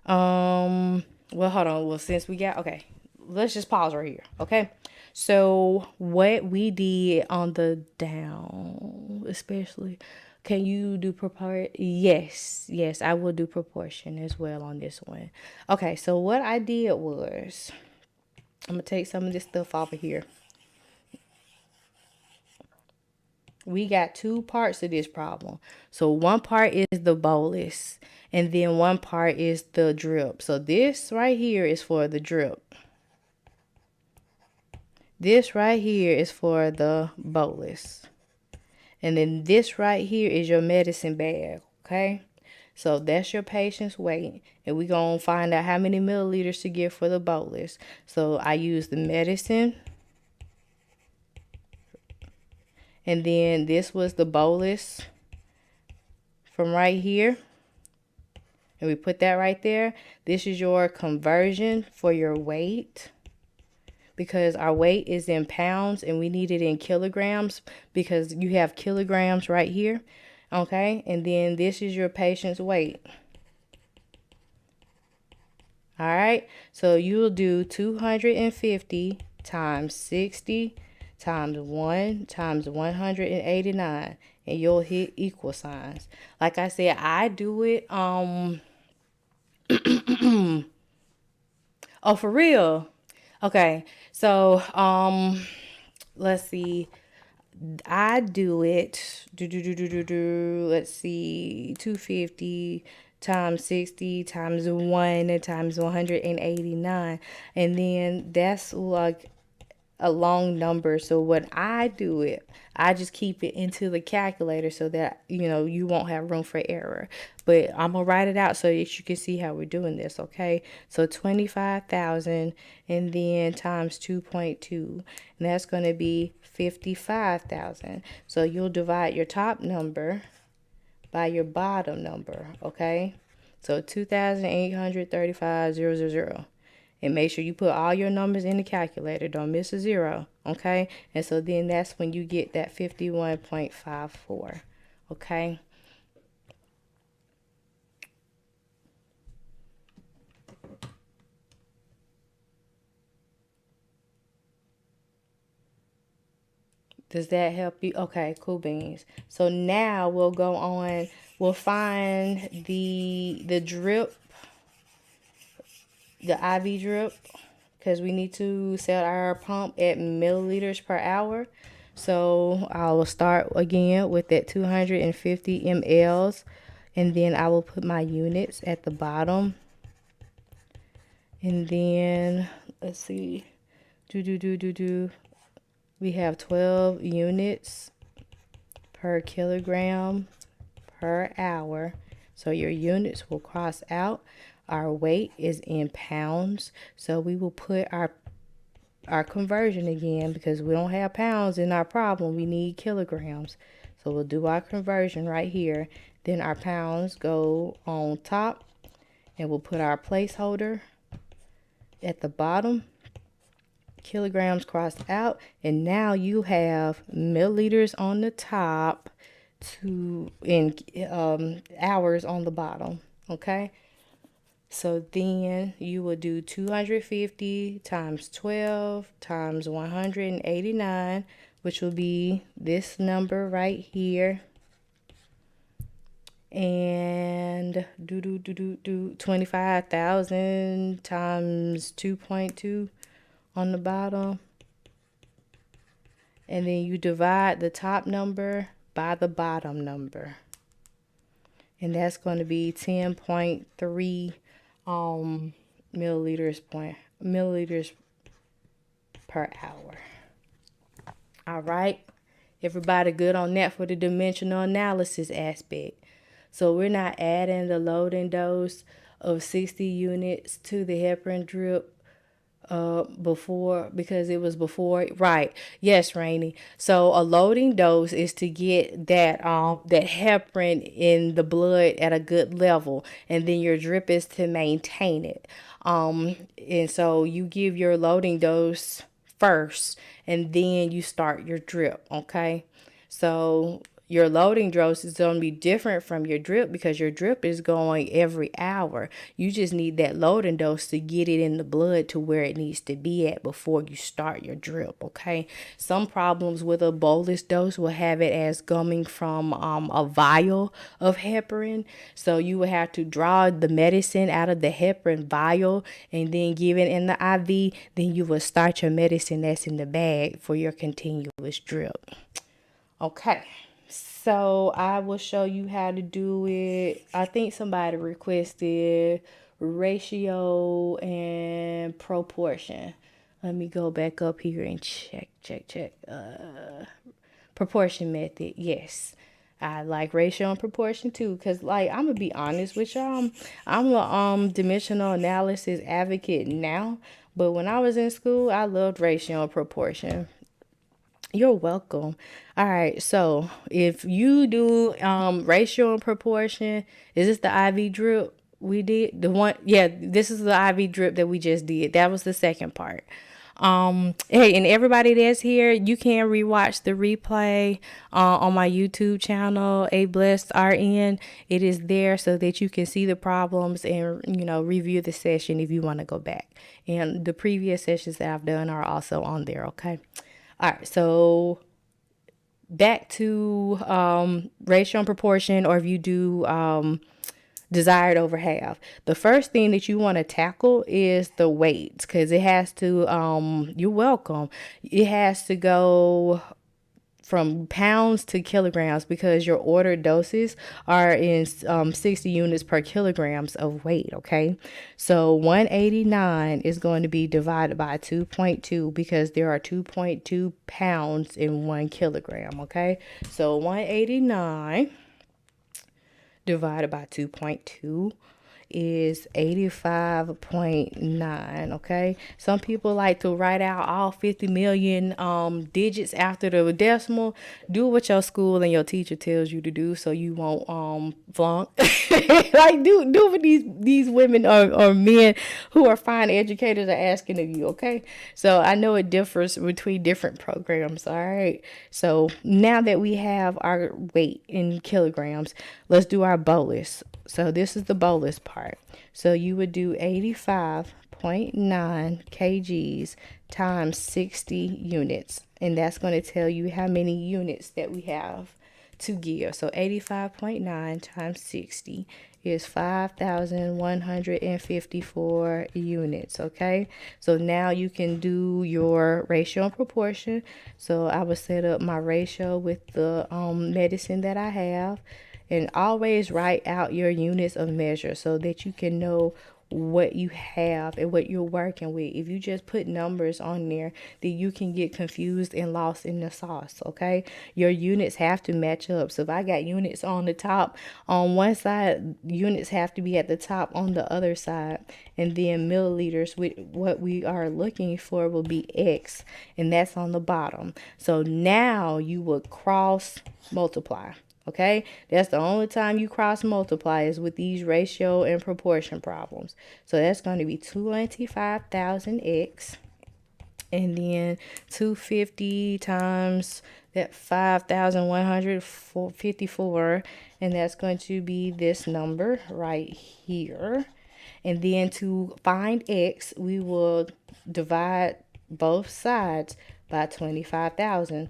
Speaker 1: Um, well, hold on. Well, since we got, okay, let's just pause right here. Okay. So what we did on the down, especially, can you do proport? Yes, yes, I will do proportion as well on this one. Okay, so what I did was, I'm gonna take some of this stuff off of here. We got two parts of this problem. So one part is the bolus, and then one part is the drip. So this right here is for the drip. This right here is for the bolus. And then this right here is your medicine bag, okay? So that's your patient's weight. And we're going to find out how many milliliters to give for the bolus. So I use the medicine. And then this was the bolus from right here. And we put that right there. This is your conversion for your weight, because our weight is in pounds and we need it in kilograms because you have kilograms right here. Okay. And then this is your patient's weight. All right. So you'll do 250 times 60 times 1 times 189, and you'll hit equal signs. Like I said, I do it oh, for real? Okay. So, let's see. I do it. Let's see. 250 times 60 times 1 times 189. And then that's like a long number. So when I do it, I just keep it into the calculator so that, you won't have room for error. But I'm going to write it out so that you can see how we're doing this, okay? So 25,000 and then times 2.2. And that's going to be 55,000. So you'll divide your top number by your bottom number, okay? So 2,835,000. And make sure you put all your numbers in the calculator. Don't miss a zero, okay? And so then that's when you get that 51.54, okay? Does that help you? Okay, cool beans. So now we'll go on. We'll find the drip, the IV drip, because we need to set our pump at milliliters per hour. So I will start again with that 250 mLs, and then I will put my units at the bottom. And then let's see, we have 12 units per kilogram per hour. So your units will cross out. Our weight is in pounds, so we will put our conversion again, because we don't have pounds in our problem. We need kilograms. So we'll do our conversion right here. Then our pounds go on top, and we'll put our placeholder at the bottom. Kilograms crossed out, and now you have milliliters on the top in hours on the bottom, okay? So then you will do 250 times 12 times 189, which will be this number right here. And 25,000 times 2.2 on the bottom. And then you divide the top number by the bottom number. And that's going to be 10.3 milliliters per hour. All right, everybody good on that for the dimensional analysis aspect. So we're not adding the loading dose of 60 units to the heparin drip Before, because it was before, right? Yes, Rainy. So a loading dose is to get that heparin in the blood at a good level, and then your drip is to maintain it. And so you give your loading dose first, and then you start your drip. Okay, so your loading dose is going to be different from your drip because your drip is going every hour. You just need that loading dose to get it in the blood to where it needs to be at before you start your drip. Okay. Some problems with a bolus dose will have it as coming from a vial of heparin. So you will have to draw the medicine out of the heparin vial and then give it in the IV. Then you will start your medicine that's in the bag for your continuous drip. Okay. So I will show you how to do it. I think somebody requested ratio and proportion. Let me go back up here and check. Proportion method. Yes. I like ratio and proportion too, cause like I'm gonna be honest with y'all, I'm a dimensional analysis advocate now, but when I was in school, I loved ratio and proportion. You're welcome. All right. So if you do ratio and proportion, is this the IV drip we did? The one, yeah, this is the IV drip that we just did. That was the second part. Hey, and everybody that's here, you can rewatch the replay on my YouTube channel, A Blessed RN. It is there so that you can see the problems and review the session if you want to go back. And the previous sessions that I've done are also on there. Okay. All right, so back to ratio and proportion, or if you do desired over half. The first thing that you want to tackle is the weights, because it has to, you're welcome, it has to go from pounds to kilograms because your ordered doses are in 60 units per kilograms of weight. Okay, so 189 is going to be divided by 2.2 because there are 2.2 pounds in 1 kilogram. Okay, so 189 divided by 2.2 is 85.9. Okay, some people like to write out all 50 million digits after the decimal. Do what your school and your teacher tells you to do so you won't flunk. Like do what these women or men who are fine educators are asking of you. Okay, so I know it differs between different programs. All right, so now that we have our weight in kilograms, let's do our bolus. So this is the bolus part. So you would do 85.9 kgs times 60 units. And that's going to tell you how many units that we have to give. So 85.9 times 60 is 5,154 units. Okay, so now you can do your ratio and proportion. So I will set up my ratio with the medicine that I have. And always write out your units of measure so that you can know what you have and what you're working with. If you just put numbers on there, then you can get confused and lost in the sauce. Okay, your units have to match up. So if I got units on the top on one side, units have to be at the top on the other side. And then milliliters, with what we are looking for, will be X, and that's on the bottom. So now you will cross multiply. Okay, that's the only time you cross multiply is with these ratio and proportion problems. So that's going to be 25,000 X, and then 250 times that 5,154, and that's going to be this number right here. And then to find X, we will divide both sides by 25,000.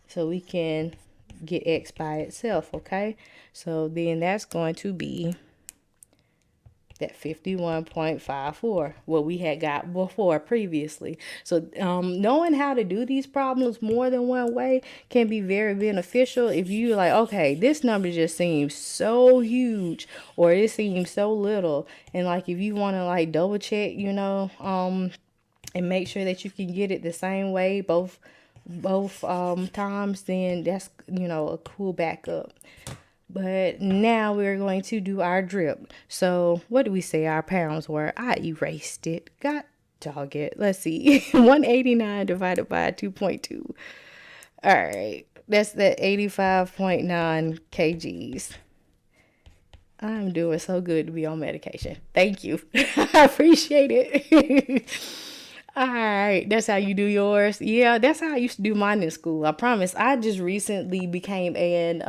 Speaker 1: So we can get X by itself. Okay, so then that's going to be that 51.54, what we had got before previously. So knowing how to do these problems more than one way can be very beneficial. If you like, okay, this number just seems so huge, or it seems so little, and like if you want to like double check, and make sure that you can get it the same way both times, then that's a cool backup. But now we're going to do our drip. So what do we say our pounds were? I erased it. God dog it. Let's see. 189 divided by 2.2. All right. That's the 85.9 kgs. I'm doing so good to be on medication. Thank you. I appreciate it. All right, that's how you do yours. Yeah, that's how I used to do mine in school. I promise. I just recently became an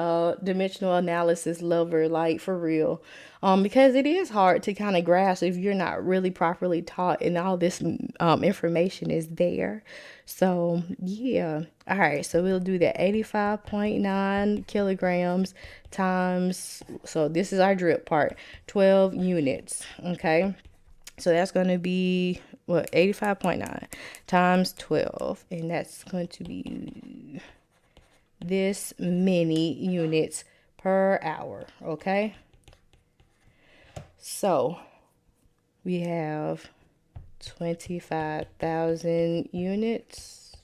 Speaker 1: dimensional analysis lover, like for real. Because it is hard to kind of grasp if you're not really properly taught, and all this information is there. So yeah. All right, so we'll do that 85.9 kilograms times. So this is our drip part. 12 units. Okay. So that's going to be what, 85.9 times 12, and that's going to be this many units per hour. Okay, so we have 25,000 units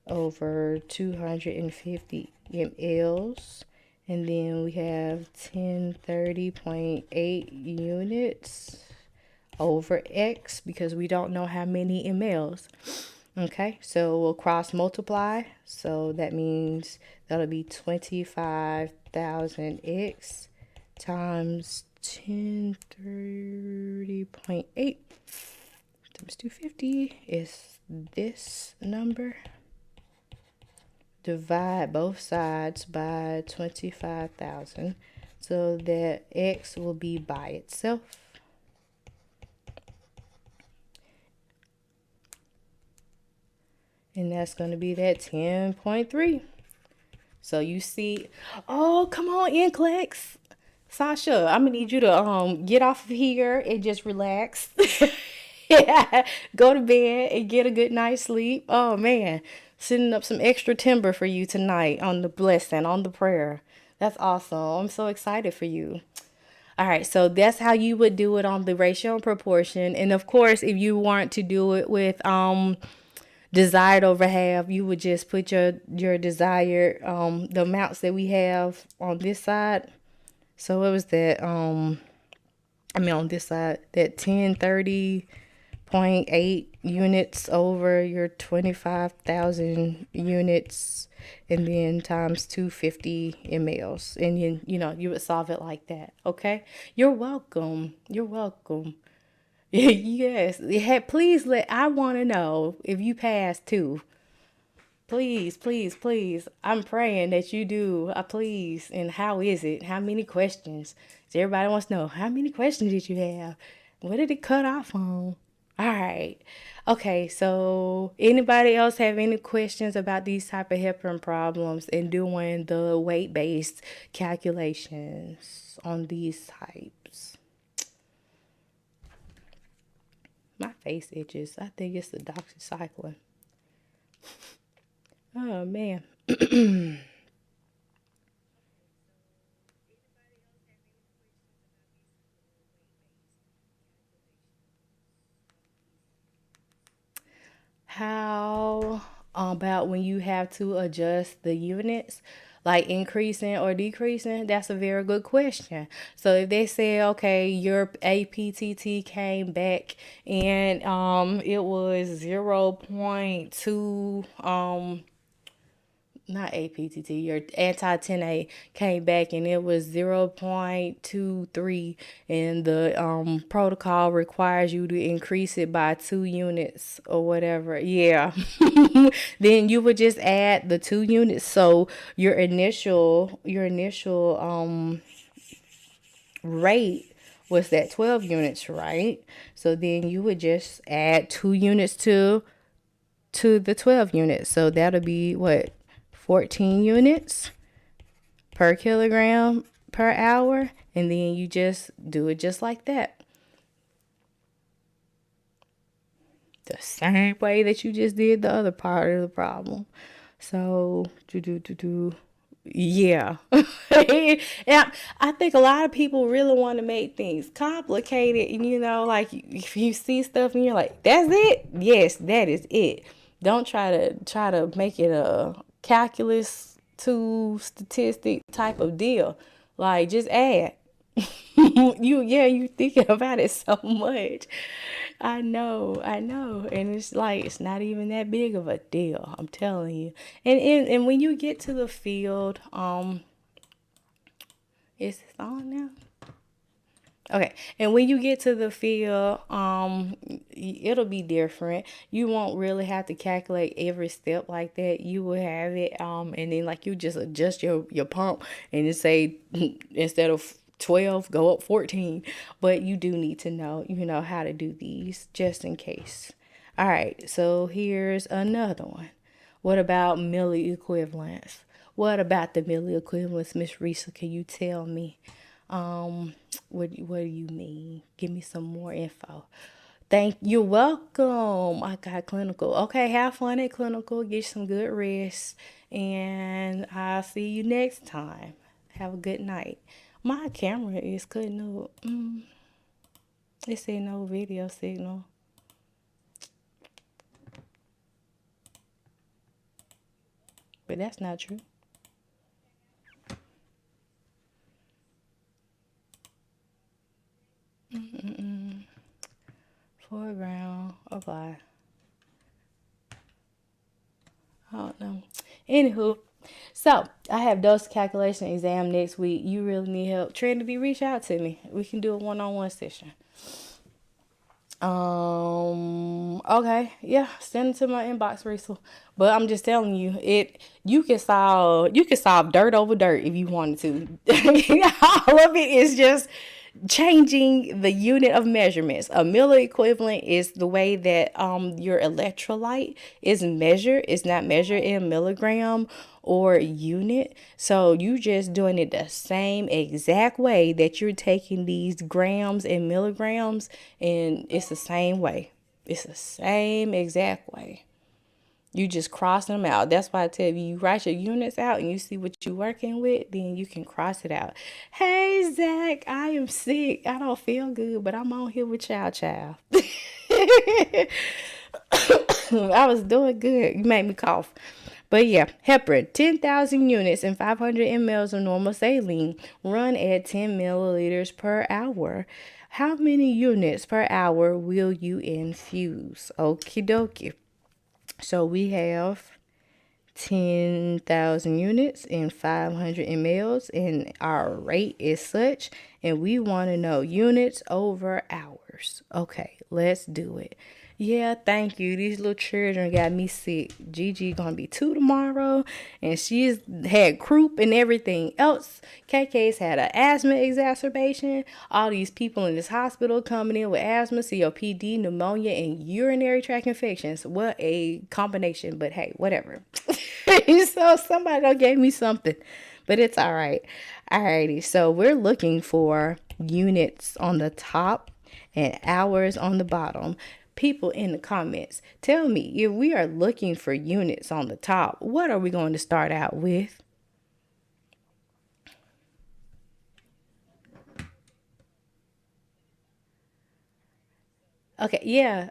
Speaker 1: over 250 mLs, and then we have 1030.8 units over X, because we don't know how many mLs. Okay, so we'll cross multiply. So that means that'll be 25,000 X times 1030.8 times 250 is this number. Divide both sides by 25,000 so that X will be by itself. And that's going to be that 10.3. So you see, oh, come on, NCLEX. Sasha, I'm going to need you to get off of here and just relax. Yeah, go to bed and get a good night's sleep. Oh, man. Sending up some extra timber for you tonight on the blessing, on the prayer. That's awesome. I'm so excited for you. All right, so that's how you would do it on the ratio and proportion. And of course, if you want to do it with desired over half, you would just put your desired the amounts that we have on this side. So it was that on this side, that 1030.8 units over your 25,000 units, and then times 250 mLs, and then you would solve it like that. Okay, you're welcome. Yes. Please I want to know if you passed too. Please, please, please. I'm praying that you do. Please. And how is it? How many questions? So everybody wants to know, how many questions did you have? What did it cut off on? All right. Okay. So anybody else have any questions about these type of heparin problems and doing the weight-based calculations on these types? My face itches. I think it's the doxycycline. Oh, man. How about when you have to adjust the units, like increasing or decreasing? That's a very good question. So if they say, okay, your APTT came back and it was 0.2 not APTT, your anti-10A came back and it was 0.23, and the protocol requires you to increase it by 2 units or whatever. Yeah. Then you would just add the 2 units. So your initial rate was that 12 units, right? So then you would just add 2 units to the 12 units. So that'll be what? 14 units per kilogram per hour, and then you just do it just like that. The same way that you just did the other part of the problem. So, yeah. Yeah, I think a lot of people really want to make things complicated, and like if you see stuff and you're like, that's it? Yes, that is it. Don't try to make it a calculus to statistic type of deal. Like, just add. You thinking about it so much. I know. And it's like it's not even that big of a deal. I'm telling you. And when you get to the field, is this on now? Okay. And when you get to the field, it'll be different. You won't really have to calculate every step like that. You will have it, and then like you just adjust your pump and then say instead of 12, go up 14. But you do need to know, how to do these just in case. All right. So here's another one. What about milli equivalents? What about the milli equivalents, Miss Risa? Can you tell me? What do you mean? Give me some more info. Thank you. Welcome. I got clinical. Okay, have fun at clinical. Get some good rest, and I'll see you next time. Have a good night. My camera is cutting up. It said no video signal, but that's not true. Foreground. Apply. I don't know. Anywho, so I have dose calculation exam next week. You really need help. Trinity, reach out to me. We can do a one-on-one session. Okay, yeah, send it to my inbox, Rachel. But I'm just telling you, you can solve dirt over dirt if you wanted to. All of it is just changing the unit of measurements. A milli equivalent is the way that your electrolyte is measured. It's not measured in milligram or unit. So you just doing it the same exact way that you're taking these grams and milligrams, and it's the same way. It's the same exact way. You just cross them out. That's why I tell you, you write your units out and you see what you're working with, then you can cross it out. Hey, Zach, I am sick. I don't feel good, but I'm on here with y'all, child. I was doing good. You made me cough. But yeah, heparin, 10,000 units and 500 mLs of normal saline run at 10 milliliters per hour. How many units per hour will you infuse? Okie dokie. So we have 10,000 units and 500 mLs, and our rate is such, and we want to know units over hours. Okay, let's do it. Yeah, thank you. These little children got me sick. Gigi gonna be 2 tomorrow, and she's had croup and everything else. KK's had an asthma exacerbation. All these people in this hospital coming in with asthma, COPD, pneumonia, and urinary tract infections. What a combination, but hey, whatever. So somebody done gave me something, but it's all right. Alrighty, so we're looking for units on the top and hours on the bottom. People in the comments, tell me, if we are looking for units on the top, what are we going to start out with? Okay, yeah.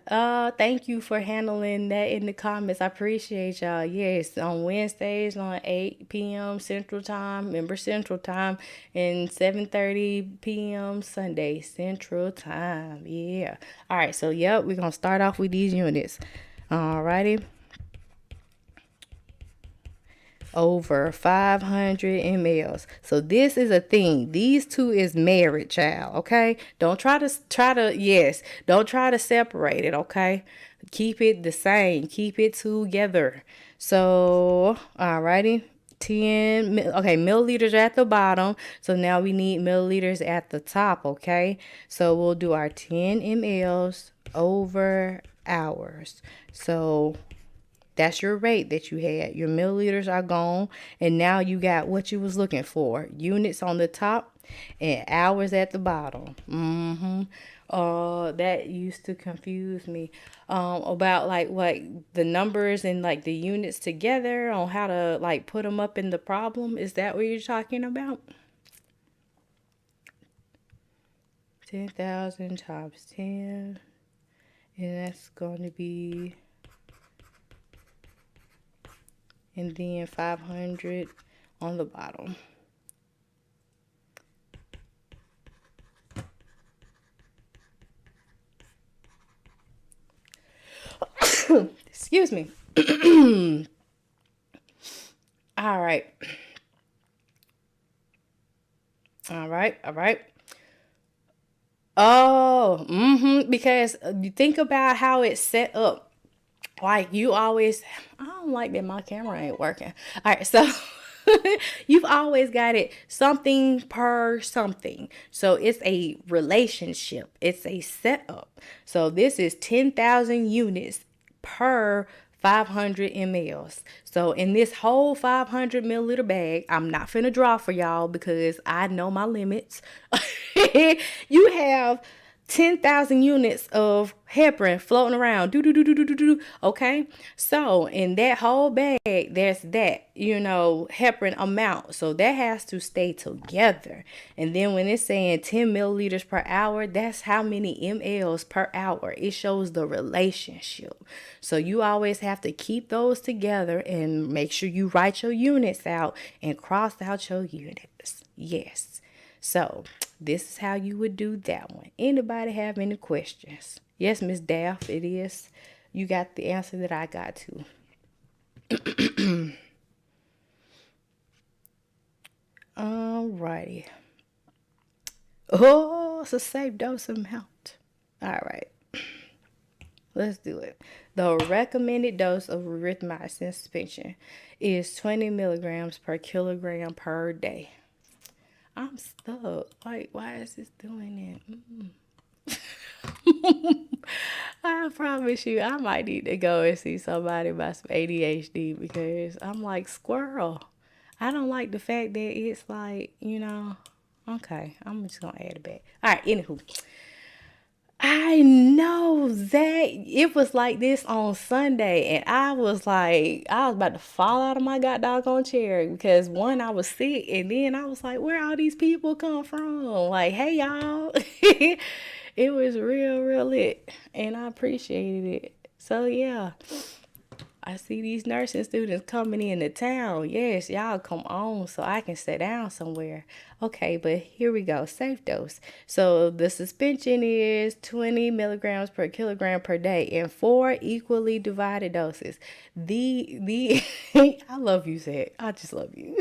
Speaker 1: Thank you for handling that in the comments. I appreciate y'all. Yes, on Wednesdays on 8 p.m. Central Time, remember Central Time, and 7:30 p.m. Sunday Central Time. Yeah. All right, so yep, we're gonna start off with these units. Alrighty. Over 500 mLs. So this is a thing. These two is married, child. Okay. Don't try to separate it. Okay. Keep it the same. Keep it together. So, alrighty. 10 milliliters at the bottom, so now we need milliliters at the top. Okay, so we'll do our 10 mLs over hours. So that's your rate that you had. Your milliliters are gone. And now you got what you was looking for. Units on the top and hours at the bottom. That used to confuse me. About like what the numbers and like the units together on how to like put them up in the problem. Is that what you're talking about? 10,000 times 10. And that's going to be, and then 500 on the bottom. Excuse me. All right. All right. All right. Oh, because you think about how it's set up. Like you always, I don't like that my camera ain't working. All right, so you've always got it something per something. So it's a relationship, it's a setup. So this is 10,000 units per 500 mLs. So in this whole 500 milliliter bag, I'm not finna draw for y'all because I know my limits. You have 10,000 units of heparin floating around. Okay. So in that whole bag, there's that, heparin amount. So that has to stay together. And then when it's saying 10 milliliters per hour, that's how many mLs per hour. It shows the relationship. So you always have to keep those together and make sure you write your units out and cross out your units. Yes. So this is how you would do that one. Anybody have any questions? Yes, Miss Daff, it is. You got the answer that I got to. Alrighty. Oh, it's a safe dose amount. All right. Let's do it. The recommended dose of erythromycin suspension is 20 milligrams per kilogram per day. I'm stuck. Like, why is this doing it? I promise you, I might need to go and see somebody about some ADHD because I'm like squirrel. I don't like the fact that it's like, okay, I'm just going to add it back. All right, anywho. I know that it was like this on Sunday, and I was about to fall out of my goddamn chair because one, I was sick, and then I was like, where all these people come from? Like, hey y'all, it was real lit, and I appreciated it. So yeah. I see these nursing students coming into town. Yes, y'all come on so I can sit down somewhere. Okay, but here we go. Safe dose. So the suspension is 20 milligrams per kilogram per day in 4 equally divided doses. I love you, Zach. I just love you.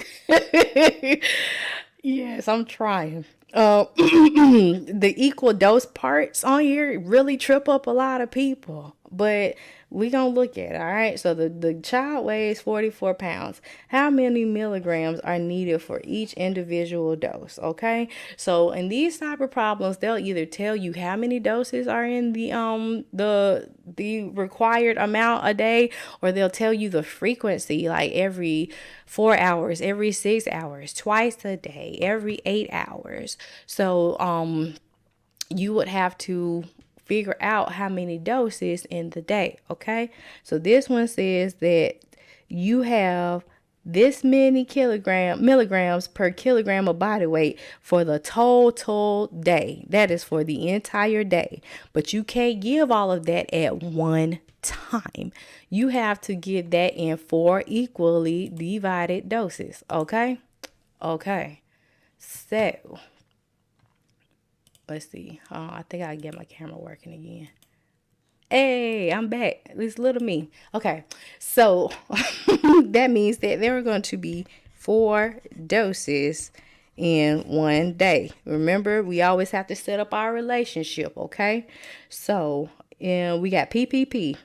Speaker 1: Yes, I'm trying. The equal dose parts on here really trip up a lot of people, but we gonna look at it. All right, so the child weighs 44 pounds. How many milligrams are needed for each individual dose? Okay, so in these type of problems, they'll either tell you how many doses are in the required amount a day, or they'll tell you the frequency, like every 4 hours, every 6 hours, twice a day, every 8 hours. So you would have to figure out how many doses in the day. Okay, so this one says that you have this many milligrams per kilogram of body weight for the total day. That is for the entire day, but you can't give all of that at one time. You have to give that in 4 equally divided doses. Okay, so let's see. I think I get my camera working again. Hey, I'm back. It's little me. Okay, so that means that there are going to be 4 doses in one day. Remember, we always have to set up our relationship, okay? So, we got PPP.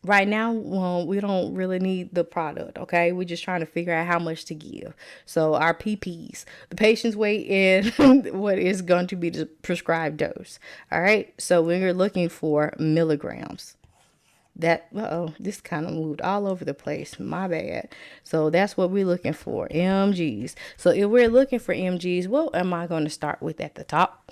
Speaker 1: Right now, we don't really need the product, okay? We're just trying to figure out how much to give. So our PPs, the patient's weight and what is going to be the prescribed dose. All right, so we're looking for milligrams. This kind of moved all over the place. My bad. So that's what we're looking for, mgs. So if we're looking for mgs, what am I going to start with at the top?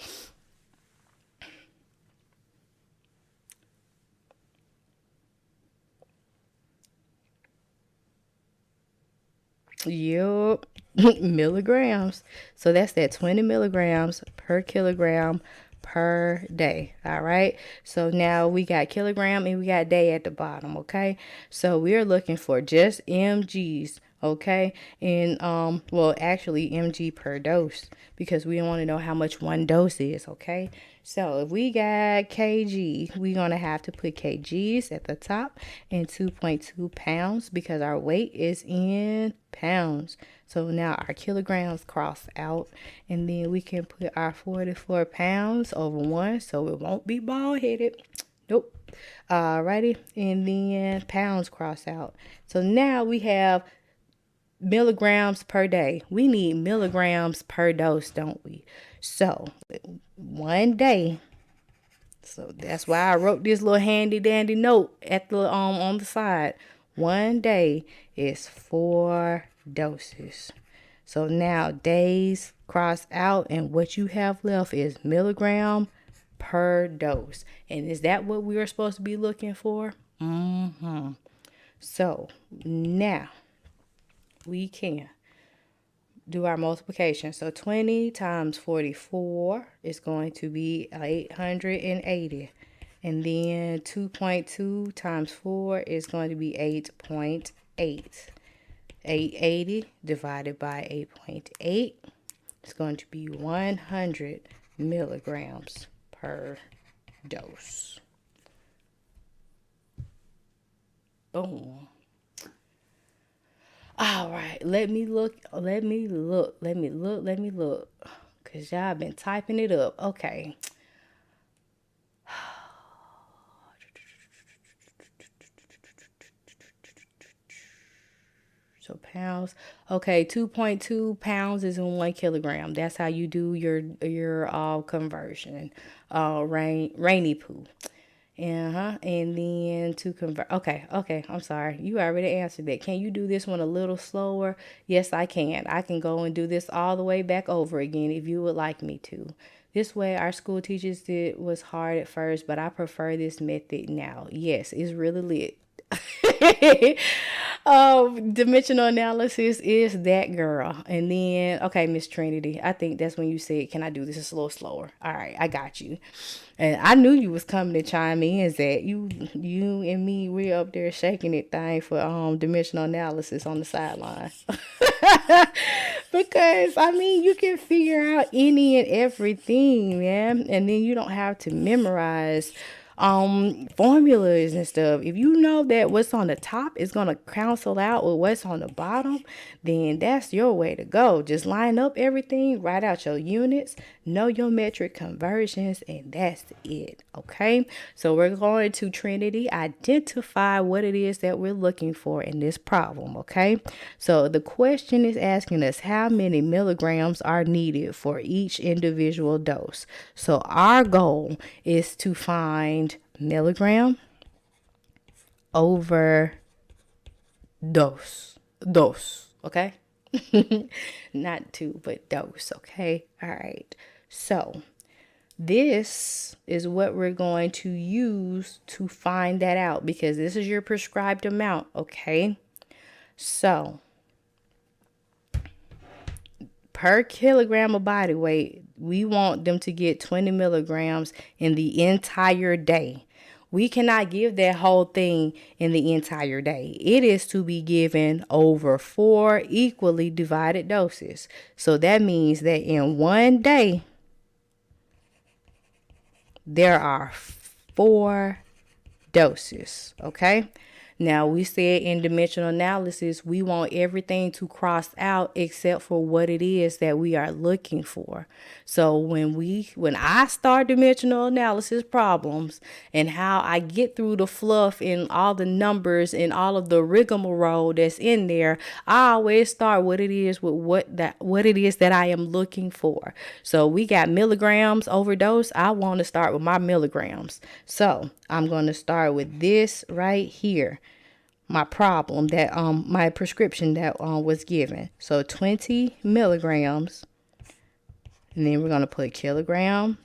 Speaker 1: Yup. Milligrams. So that's that 20 milligrams per kilogram per day. All right. So now we got kilogram and we got day at the bottom. Okay. So we're looking for just mgs Okay. And well, actually mg per dose, because we want to know how much one dose is. Okay. So if we got kg, we're going to have to put kgs at the top and 2.2 pounds, because our weight is in pounds. So now our kilograms cross out, and then we can put our 44 pounds over 1, so it won't be bald headed. Nope. Alrighty. And then pounds cross out. So now we have milligrams per day. We need milligrams per dose, don't we? So one day. So that's why I wrote this little handy dandy note at the on the side. One day is 4 doses. So now days cross out, and what you have left is milligram per dose. And is that what we were supposed to be looking for? So now we can do our multiplication. So 20 times 44 is going to be 880. And then 2.2 times 4 is going to be 8.8. 880 divided by 8.8 is going to be 100 milligrams per dose. Boom. All right, let me look. Because y'all been typing it up. Okay. So pounds. Okay, 2.2 pounds is in 1 kilogram. That's how you do your conversion. Rainy poo. And then to convert. Okay. I'm sorry. You already answered that. Can you do this one a little slower? Yes, I can. I can go and do this all the way back over again if you would like me to. This way our school teachers did was hard at first, but I prefer this method now. Yes, it's really lit. Dimensional analysis is that girl. And then, okay, Miss Trinity, I think that's when you said, can I do this a little slower? All right, I got you. And I knew you was coming to chime in, Zach. You and me, we're up there shaking it thing for dimensional analysis on the sideline. Because I mean, you can figure out any and everything, man, and then you don't have to memorize formulas and stuff. If you know that what's on the top is going to cancel out with what's on the bottom, then that's your way to go. Just line up everything, write out your units, know your metric conversions, and that's it. Okay, so we're going to Trinity, identify what it is that we're looking for in this problem. Okay, so the question is asking us how many milligrams are needed for each individual dose. So our goal is to find milligram over dose. Okay. Not 2, but dose. Okay. All right. So this is what we're going to use to find that out, because this is your prescribed amount. Okay. So per kilogram of body weight, we want them to get 20 milligrams in the entire day. We cannot give that whole thing in the entire day. It is to be given over 4 equally divided doses. So that means that in one day, there are 4 doses. Okay. Now, we said in dimensional analysis, we want everything to cross out except for what it is that we are looking for. So when I start dimensional analysis problems and how I get through the fluff and all the numbers and all of the rigmarole that's in there, I always start what it is with what it is that I am looking for. So we got milligrams overdose. I want to start with my milligrams. So I'm going to start with this right here. My problem that my prescription that was given. So 20 milligrams, and then we're going to put kilogram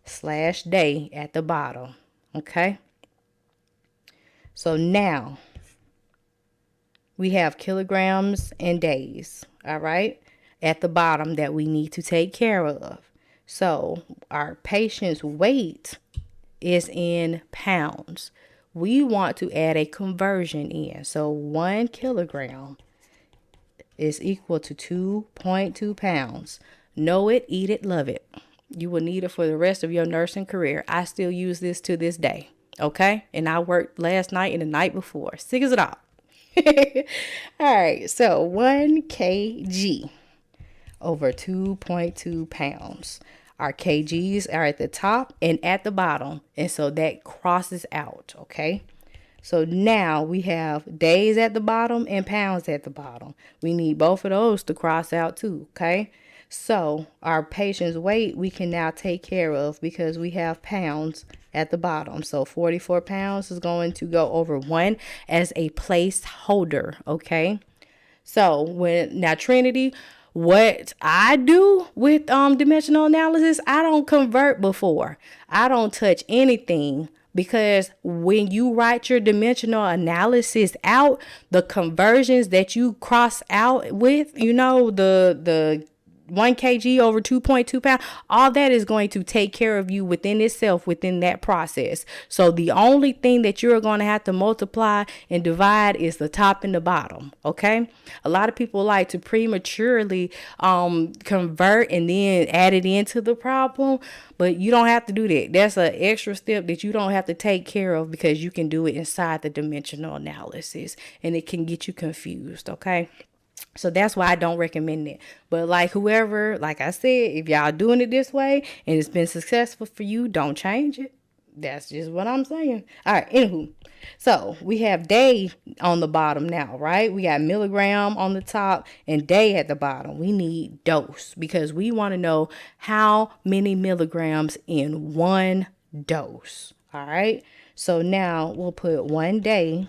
Speaker 1: / day at the bottom. Okay. So now we have kilograms and days. All right. At the bottom that we need to take care of. So our patient's weight is in pounds. We want to add a conversion in. So 1 kilogram is equal to 2.2 pounds. Know it, eat it, love it. You will need it for the rest of your nursing career. I still use this to this day. Okay? And I worked last night and the night before. Sick as it all. All right. So 1 kg over 2.2 pounds. Our kgs are at the top and at the bottom. And so that crosses out. Okay? So now we have days at the bottom and pounds at the bottom. We need both of those to cross out too, okay? So our patient's weight we can now take care of because we have pounds at the bottom. So 44 pounds is going to go over 1 as a placeholder, okay? So now Trinity, what I do with dimensional analysis, I don't convert before. I don't touch anything. Because when you write your dimensional analysis out, the conversions that you cross out with, the 1 kg over 2.2 pounds, all that is going to take care of you within itself, within that process. So the only thing that you're going to have to multiply and divide is the top and the bottom. Okay. A lot of people like to prematurely convert and then add it into the problem, but you don't have to do that. That's an extra step that you don't have to take care of because you can do it inside the dimensional analysis and it can get you confused. Okay. So that's why I don't recommend it. But whoever, like I said, if y'all doing it this way and it's been successful for you, don't change it. That's just what I'm saying. All right. Anywho, so we have day on the bottom now, right? We got milligram on the top and day at the bottom. We need dose because we want to know how many milligrams in one dose. All right. So now we'll put 1 day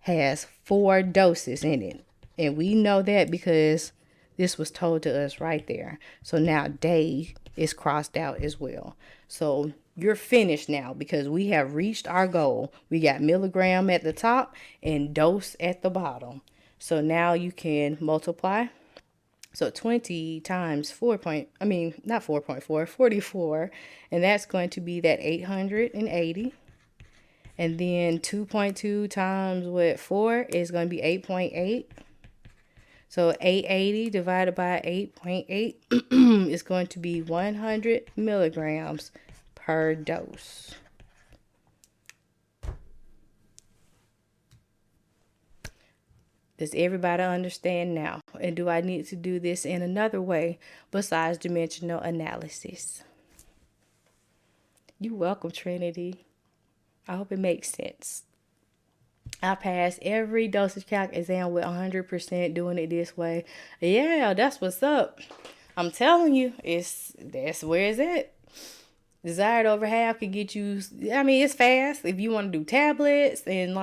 Speaker 1: has 4 doses in it. And we know that because this was told to us right there. So now day is crossed out as well. So you're finished now because we have reached our goal. We got milligram at the top and dose at the bottom. So now you can multiply. So 20 times 44. And that's going to be that 880. And then 2.2 times 4 is going to be 8.8. So 880 divided by 8.8 is going to be 100 milligrams per dose. Does everybody understand now? And do I need to do this in another way besides dimensional analysis? You're welcome, Trinity. I hope it makes sense. I passed every dosage calc exam with 100% doing it this way. Yeah, that's what's up. I'm telling you, that's where it's at. Desired over half could get you, it's fast. If you want to do tablets and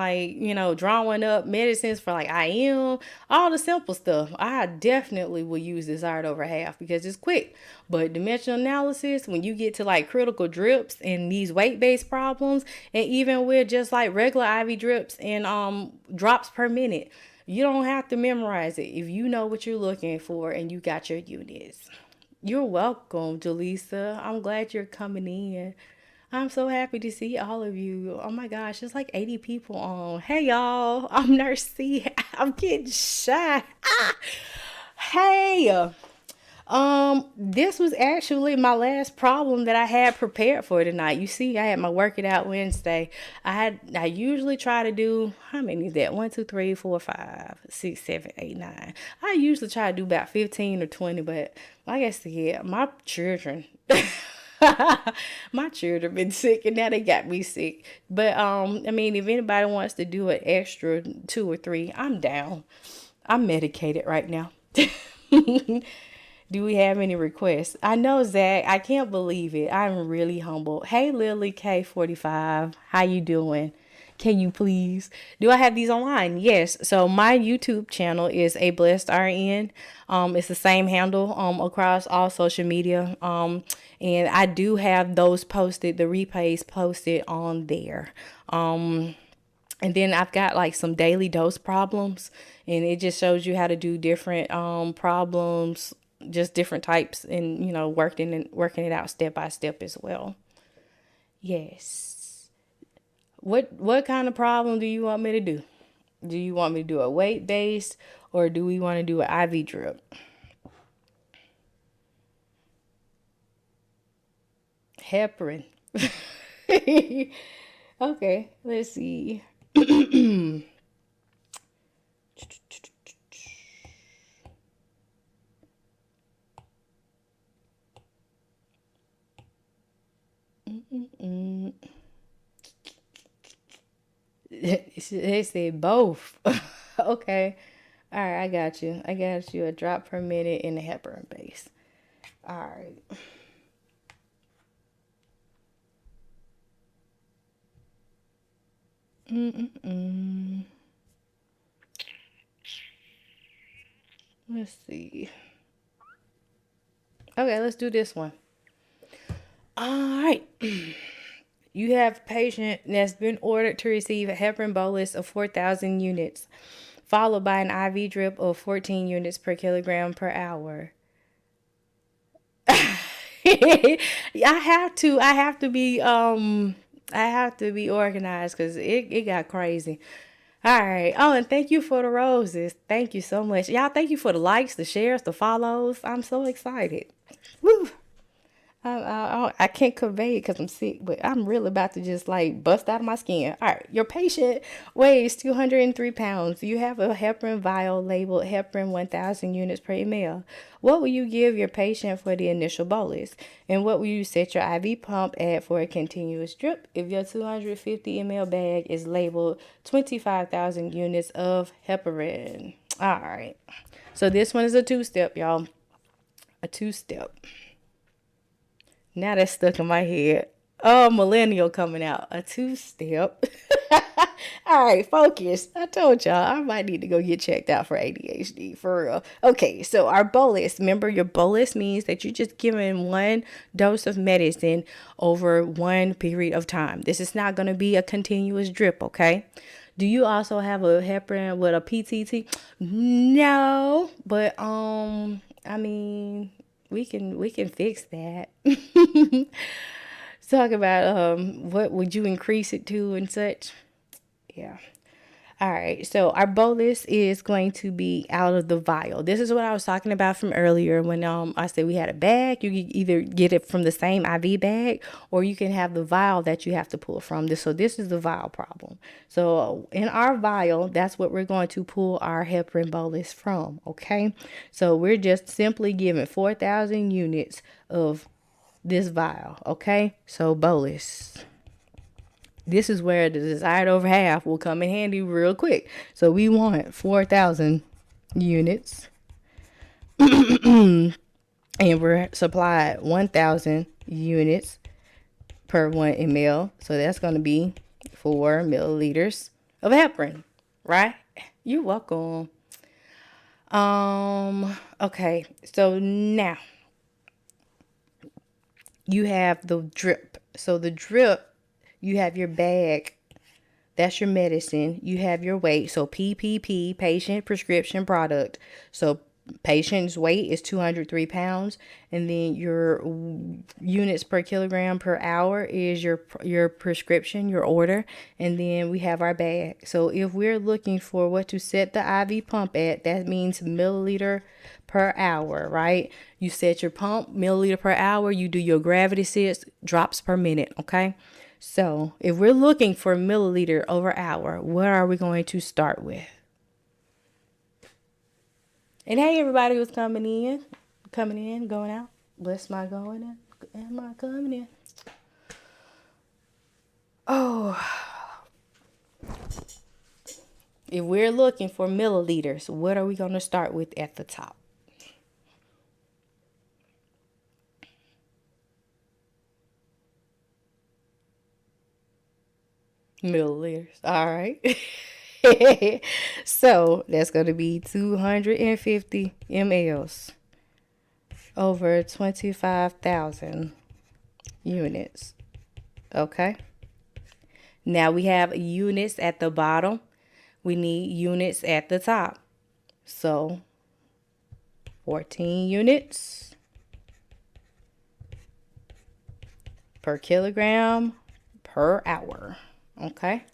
Speaker 1: drawing up medicines for IM, all the simple stuff, I definitely will use desired over half because it's quick. But dimensional analysis, when you get to critical drips and these weight-based problems, and even with just regular IV drips and drops per minute, you don't have to memorize it if you know what you're looking for and you got your units. You're welcome, Jaleesa. I'm glad you're coming in. I'm so happy to see all of you. Oh my gosh, it's 80 people on. Hey y'all, I'm Nurse C. I'm getting shy. Hey. This was actually my last problem that I had prepared for tonight. You see, I had my Work It Out Wednesday. I usually try to do, how many is that? 1, 2, 3, 4, 5, 6, 7, 8, 9. I usually try to do about 15 or 20, but like I said, my children, my children been sick and now they got me sick. But, if anybody wants to do an extra 2 or 3, I'm down. I'm medicated right now. Do we have any requests? I know, Zach. I can't believe it. I'm really humbled. Hey, Lily K45. How you doing? Can you please? Do I have these online? Yes. So my YouTube channel is A Blessed RN. It's the same handle across all social media. And I do have those posted, the replays posted on there. And then I've got some daily dose problems, and it just shows you how to do different problems, just different types, and working it out step by step as well. Yes. What kind of problem do you want me to do? Do you want me to do a weight based or do we want to do an IV drip? Heparin. Okay, let's see. They said both. Okay. All right, I got you. I got you a drop per minute in the heparin base. All right. Let's see. Okay, let's do this one. All right. You have a patient that's been ordered to receive a heparin bolus of 4,000 units, followed by an IV drip of 14 units per kilogram per hour. I have to be organized because it got crazy. All right. Oh, and thank you for the roses. Thank you so much. Y'all, thank you for the likes, the shares, the follows. I'm so excited. Woo. I can't convey it because I'm sick, but I'm really about to just like bust out of my skin. All right, your patient weighs 203 pounds. You have a heparin vial labeled heparin 1,000 units per ml. What will you give your patient for the initial bolus? And what will you set your IV pump at for a continuous drip if your 250 ml bag is labeled 25,000 units of heparin? All right, so this one is a two-step, y'all. A two-step. Now that's stuck in my head. Oh, millennial coming out. A two-step. All right, focus. I told y'all I might need to go get checked out for ADHD, for real. Okay, so our bolus. Remember, your bolus means that you're just giving one dose of medicine over one period of time. This is not going to be a continuous drip, okay? Do you also have a heparin with a PTT? No, but I mean, we can fix that. Talk about what would you increase it to and such. Yeah. All right, so our bolus is going to be out of the vial. This is what I was talking about from earlier when I said we had a bag. You can either get it from the same IV bag or you can have the vial that you have to pull from. So this is the vial problem. So in our vial, that's what we're going to pull our heparin bolus from, okay? So we're just simply giving 4,000 units of this vial, okay? So bolus. This is where the desired over half will come in handy real quick. So we want 4,000 units. And we're supplied 1,000 units per 1 ml. So that's going to be 4 milliliters of heparin, right? You're welcome. Okay. So now you have the drip. So the drip, you have your bag, that's your medicine. You have your weight. So PPP, patient prescription product. So patient's weight is 203 pounds. And then your units per kilogram per hour is your prescription, your order. And then we have our bag. So if we're looking for what to set the IV pump at, that means milliliter per hour, right? You set your pump milliliter per hour. You do your gravity sits, drops per minute, okay? So if we're looking for milliliter over hour, what are we going to start with? And hey, everybody who's coming in, going out. Bless my going in and my coming in. Oh, if we're looking for milliliters, what are we going to start with at the top? Milliliters. All right. So that's going to be 250 mLs over 25,000 units. Okay. Now we have units at the bottom. We need units at the top. So 14 units per kilogram per hour. Okay.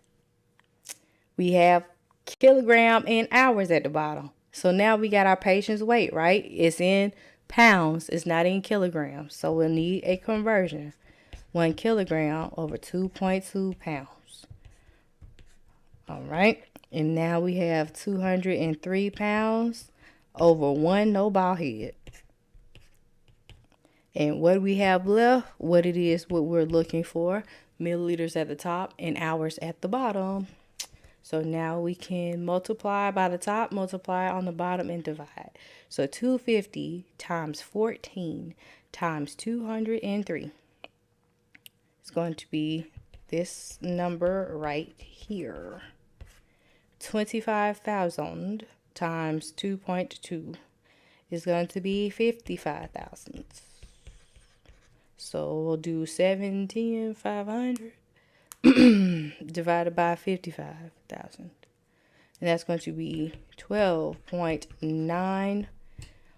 Speaker 1: We have kilogram and hours at the bottom. So now we got our patient's weight, right? It's in pounds. It's not in kilograms. So we'll need a conversion. 1 kilogram over 2.2 pounds. All right. And now we have 203 pounds over 1 no ball head. And what we have left, what it is, what we're looking for, milliliters at the top and hours at the bottom. So now we can multiply by the top, multiply on the bottom, and divide. So 250 times 14 times 203 is going to be this number right here. 25,000 times 2.2 is going to be 55,000. So we'll do 17,500 divided by 55,000. And that's going to be 12.9,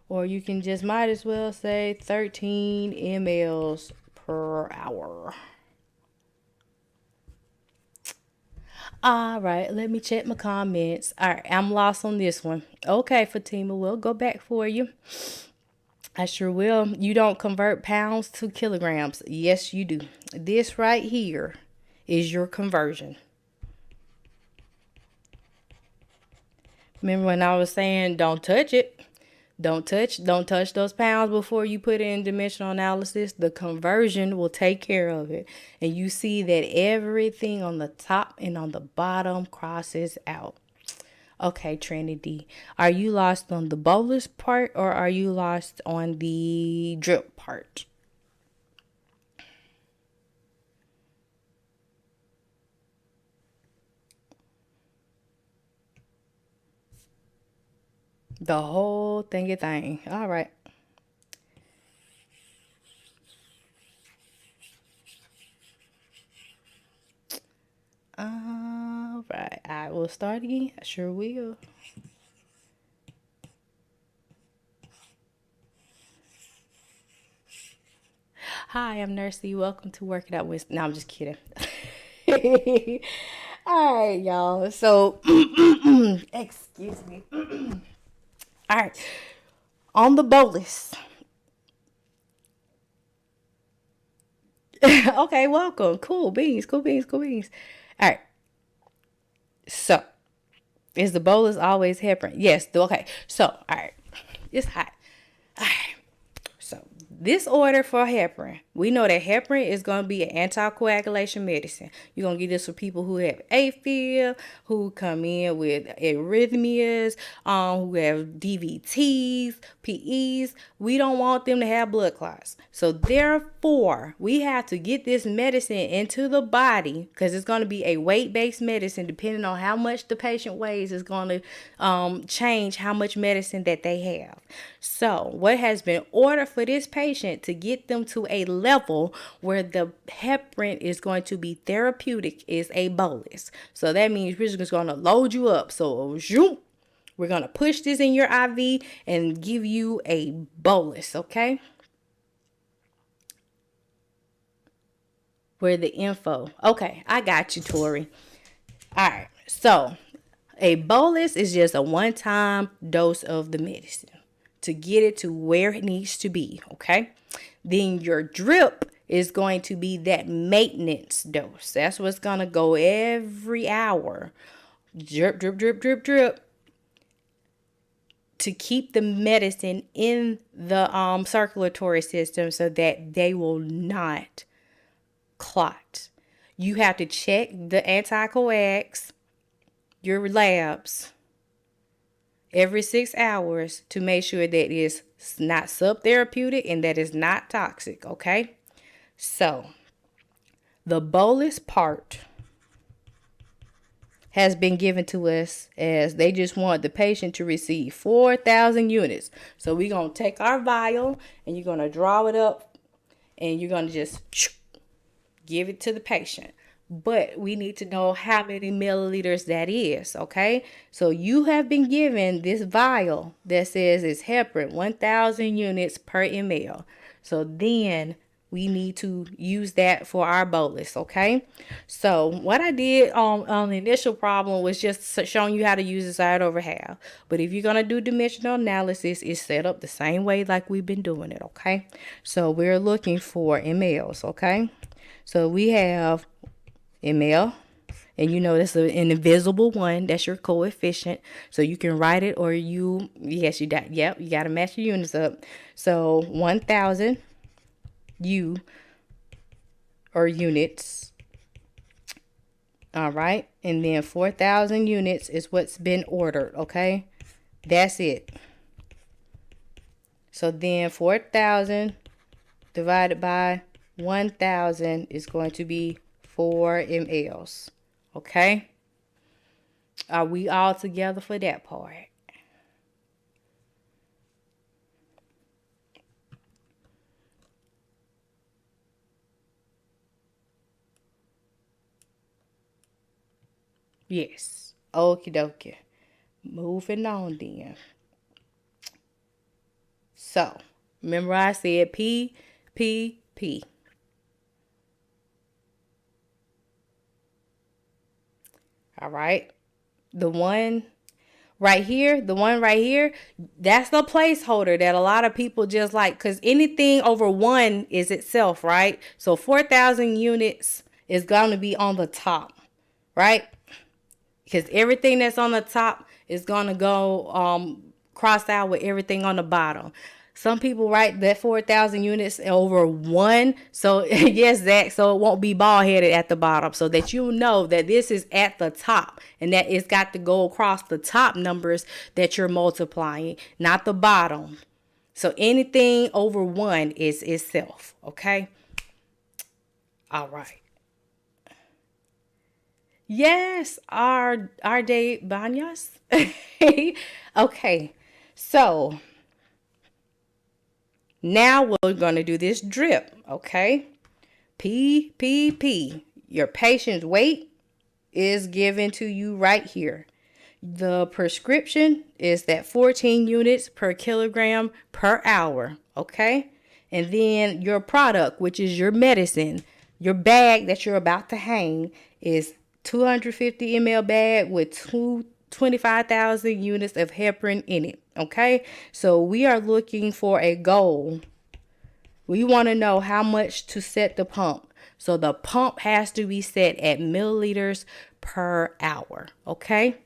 Speaker 1: or you can just might as well say 13 mLs per hour. All right, let me check my comments. All right, I'm lost on this one. Okay, Fatima, we'll go back for you. I sure will. You don't convert pounds to kilograms. Yes, you do. This right here is your conversion. Remember when I was saying don't touch it? Don't touch those pounds before you put it in dimensional analysis. The conversion will take care of it. And you see that everything on the top and on the bottom crosses out. Okay, Trinity, are you lost on the bolus part or are you lost on the drip part? The whole thing. All right. All right. I will start again. I sure will. Hi, I'm Nursey. Welcome to Work It Out with. No, I'm just kidding. All right, y'all. So, excuse me. All right. On the bolus. Okay, welcome. Cool beans. All right. So, is the bolus always heparin? Yes. Okay. So, all right. It's hot. All right. So, this order for heparin, we know that heparin is going to be an anticoagulation medicine. You're going to get this for people who have AFib, who come in with arrhythmias, who have DVTs, PEs. We don't want them to have blood clots. So therefore, we have to get this medicine into the body because it's going to be a weight-based medicine. Depending on how much the patient weighs is going to change how much medicine that they have. So what has been ordered for this patient to get them to a level where the heparin is going to be therapeutic is a bolus. So that means we're just going to load you up. So we're going to push this in your IV and give you a bolus, okay? Where the info. Okay, I got you, Tori. All right, so a bolus is just a one-time dose of the medicine to get it to where it needs to be, okay? Then your drip is going to be that maintenance dose. That's what's going to go every hour. Drip, drip, drip, drip, drip. To keep the medicine in the circulatory system so that they will not clot. You have to check the anticoags, your labs, every 6 hours to make sure that it's not subtherapeutic and that it's not toxic, okay? So, the bolus part has been given to us as they just want the patient to receive 4,000 units. So, we're going to take our vial and you're going to draw it up and you're going to just give it to the patient. But we need to know how many milliliters that is, okay? So you have been given this vial that says it's heparin, 1,000 units per ml. So then we need to use that for our bolus, okay? So what I did on the initial problem was just showing you how to use the side over half. But if you're going to do dimensional analysis, it's set up the same way like we've been doing it, okay? So we're looking for mLs, okay? So we have ml, and you know that's an invisible one. That's your coefficient. So you can write it, or you got to match your units up. So 1,000 U or units. All right. And then 4,000 units is what's been ordered. Okay. That's it. So then 4,000 divided by 1,000 is going to be 4 mLs. Okay. Are we all together for that part? Yes. Okie dokie. Moving on then. So, remember I said P, P, P. All right. The one right here, that's the placeholder that a lot of people just like, because anything over 1 is itself, right? So 4,000 units is going to be on the top, right? Because everything that's on the top is going to go cross out with everything on the bottom. Some people write that 4,000 units over 1. So yes, Zach, so it won't be bald headed at the bottom, so that you know that this is at the top and that it's got to go across the top numbers that you're multiplying, not the bottom. So anything over 1 is itself. Okay. All right. Yes, our de Baños. Okay, so now we're going to do this drip, okay? P, P, P. Your patient's weight is given to you right here. The prescription is that 14 units per kilogram per hour, okay? And then your product, which is your medicine, your bag that you're about to hang, is 250 ml bag with 25,000 units of heparin in it. Okay, so we are looking for a goal. We want to know how much to set the pump. So the pump has to be set at milliliters per hour. Okay,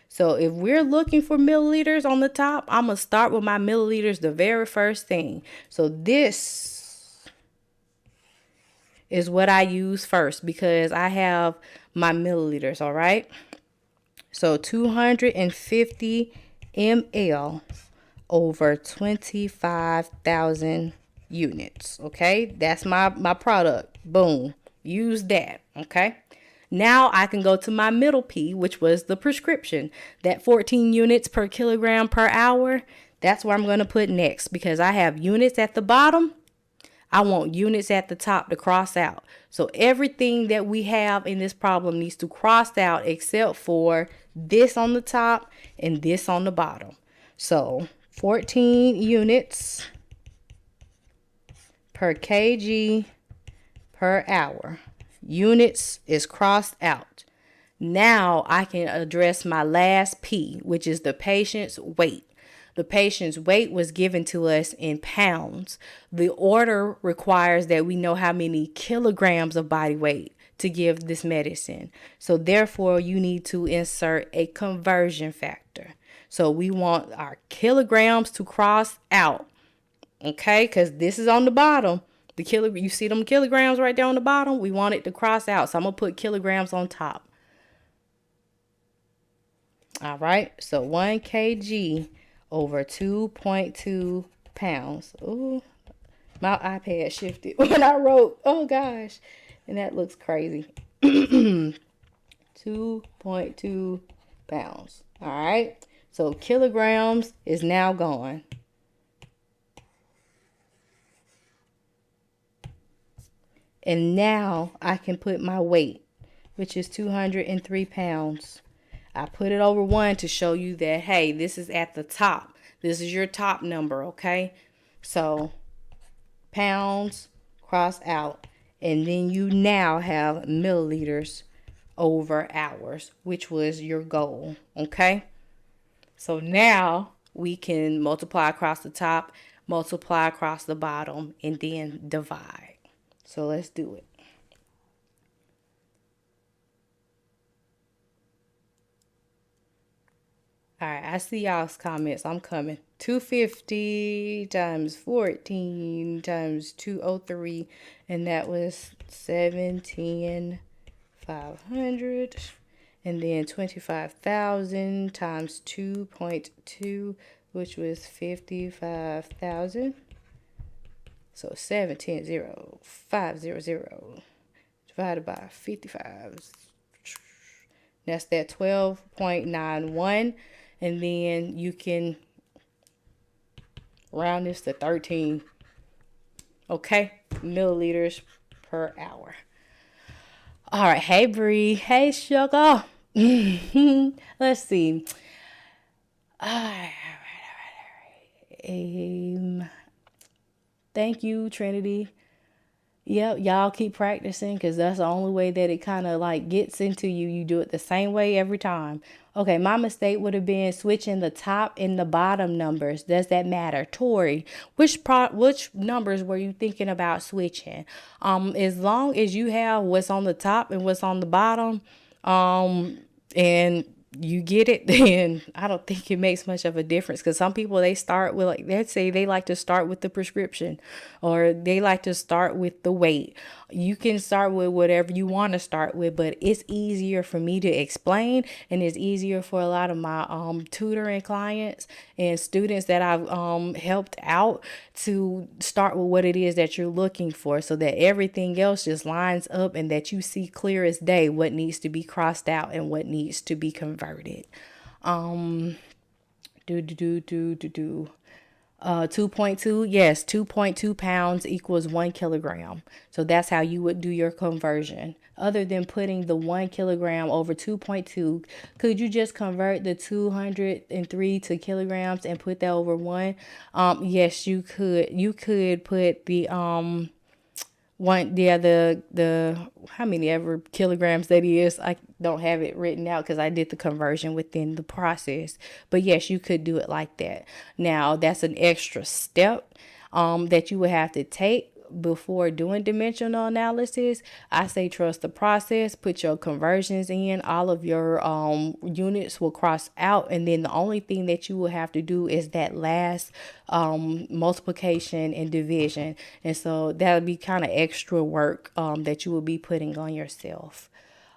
Speaker 1: so if we're looking for milliliters on the top, I'm going to start with my milliliters the very first thing. So this is what I use first because I have my milliliters, all right? So 250 ml over 25,000 units, okay? That's my product. Boom. Use that, okay? Now I can go to my middle P, which was the prescription. That 14 units per kilogram per hour, that's where I'm going to put next because I have units at the bottom. I want units at the top to cross out. So everything that we have in this problem needs to cross out except for this on the top and this on the bottom. So 14 units per kg per hour. Units is crossed out. Now I can address my last P, which is the patient's weight. The patient's weight was given to us in pounds. The order requires that we know how many kilograms of body weight to give this medicine. So therefore, you need to insert a conversion factor. So we want our kilograms to cross out. Okay, because this is on the bottom. You see them kilograms right there on the bottom? We want it to cross out. So I'm going to put kilograms on top. All right, so 1 kg over 2.2 pounds. Ooh, my iPad shifted when I wrote. Oh gosh, and that looks crazy. 2.2 pounds. All right, so kilograms is now gone. And now I can put my weight, which is 203 pounds. I put it over 1 to show you that, hey, this is at the top. This is your top number, okay? So pounds cross out. And then you now have milliliters over hours, which was your goal. Okay. So now we can multiply across the top, multiply across the bottom, and then divide. So let's do it. All right, I see y'all's comments. I'm coming. 250 times 14 times 203, and that was 17,500. And then 25,000 times 2.2, which was 55,000. So 17,500 divided by 55. That's that 12.91. And then you can round this to 13. Okay, milliliters per hour. All right, hey Bree, hey sugar. Let's see. Thank you, Trinity. Yep, y'all keep practicing because that's the only way that it kind of like gets into you. You do it the same way every time. Okay, my mistake would have been switching the top and the bottom numbers. Does that matter? Tori, which numbers were you thinking about switching? As long as you have what's on the top and what's on the bottom, and you get it, then I don't think it makes much of a difference. Because some people, they start with, like, let's say they like to start with the prescription, or they like to start with the weight. You can start with whatever you want to start with, but it's easier for me to explain, and it's easier for a lot of my tutoring clients and students that I've helped out to start with what it is that you're looking for, so that everything else just lines up and that you see clear as day what needs to be crossed out and what needs to be converted. 2.2, yes, 2.2 pounds equals 1 kilogram. So that's how you would do your conversion. Other than putting the 1 kilogram over 2.2, could you just convert the 203 to kilograms and put that over 1? Yes, you could. You could put the the how many ever kilograms that is. I don't have it written out because I did the conversion within the process, but yes, you could do it like that. Now that's an extra step that you would have to take before doing dimensional analysis. I say trust the process, put your conversions in, all of your units will cross out, and then the only thing that you will have to do is that last multiplication and division. And so that would be kind of extra work that you will be putting on yourself.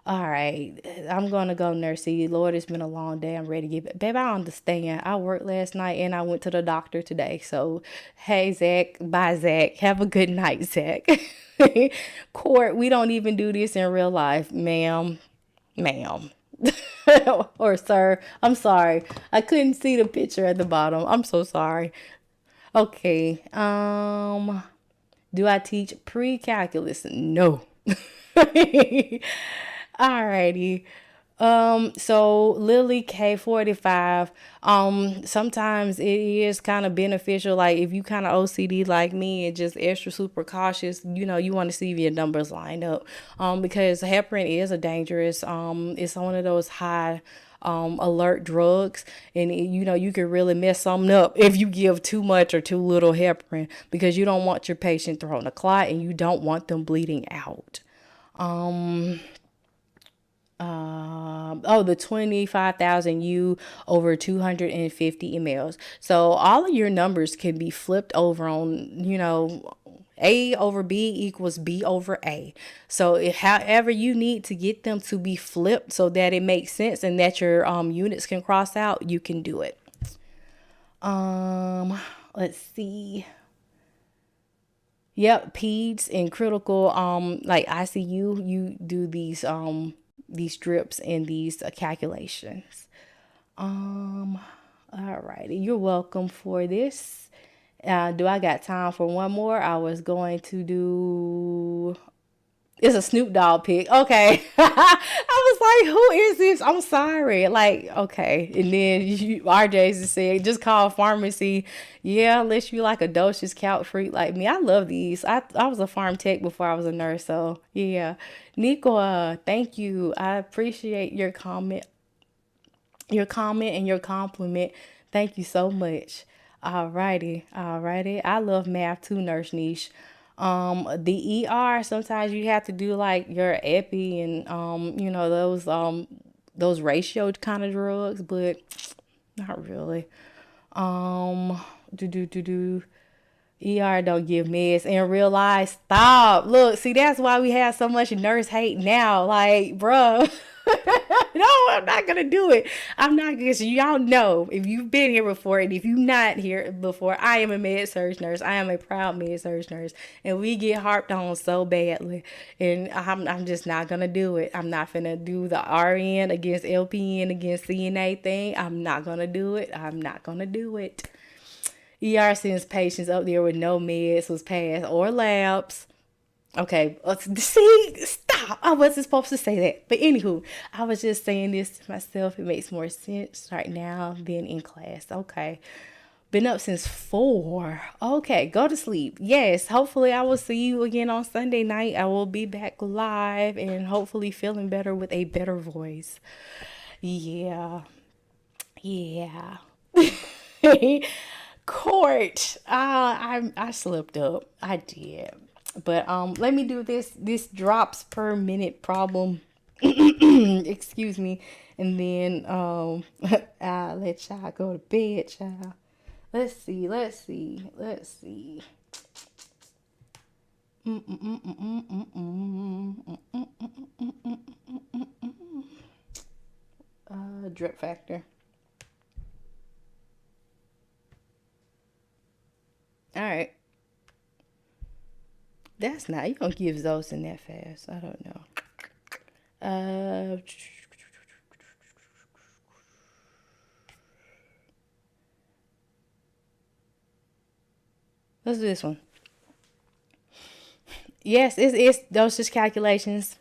Speaker 1: All right, I'm gonna go nursey. Lord, it's been a long day. I'm ready to get back. Babe, I understand. I worked last night and I went to the doctor today. So, hey, Zach. Bye, Zach. Have a good night, Zach. Court, we don't even do this in real life, ma'am. Ma'am. Or sir. I'm sorry. I couldn't see the picture at the bottom. I'm so sorry. Okay. Do I teach pre-calculus? No. Alrighty. So Lily K45, sometimes it is kind of beneficial. Like if you kind of OCD like me and just extra super cautious, you know, you want to see if your numbers line up. Because heparin is a dangerous, it's one of those high, alert drugs, and you know, you can really mess something up if you give too much or too little heparin, because you don't want your patient throwing a clot and you don't want them bleeding out. The 25,000 U over 250 mLs. So all of your numbers can be flipped over on, you know, A over B equals B over A. So however you need to get them to be flipped so that it makes sense and that your units can cross out, you can do it. Let's see. Yep, peds and critical, like ICU, you do these drips and these calculations. Alrighty, you're welcome for this. Do I got time for one more? I was going to do It's a Snoop Dogg pic. Okay. I was like, who is this? I'm sorry. Like, okay. And then RJ just said, just call pharmacy. Yeah, unless you like a dosage couch freak like me. I love these. I was a farm tech before I was a nurse. So, yeah. Nico, thank you. I appreciate your comment and your compliment. Thank you so much. Alrighty, alrighty. I love math too, Nurse Niche. The ER, sometimes you have to do like your epi and those ratio kind of drugs, but not really. Um do ER don't give meds in real life. Stop. Look, see, that's why we have so much nurse hate now. Like, bruh. No, I'm not gonna do it. I'm not gonna. Y'all know if you've been here before, and if you're not here before, I am a med surg nurse. I am a proud med surg nurse, and we get harped on so badly, and I'm just not gonna do it. I'm not gonna do the RN against LPN against CNA thing. I'm not gonna do it. I'm not gonna do it. ER sends patients up there with no meds was passed or labs. Okay, see, stop. I wasn't supposed to say that. But anywho, I was just saying this to myself. It makes more sense right now than in class. Okay. Been up since 4. Okay, go to sleep. Yes, hopefully I will see you again on Sunday night. I will be back live and hopefully feeling better with a better voice. Yeah. Yeah. Court. I slipped up. I did. But let me do this drops per minute problem. Excuse me. And then I'll let y'all go to bed, child. Let's see. Drip factor. All right. That's not, you don't give those in that fast. I don't know. Let's do this one. Yes, it's dosage calculations.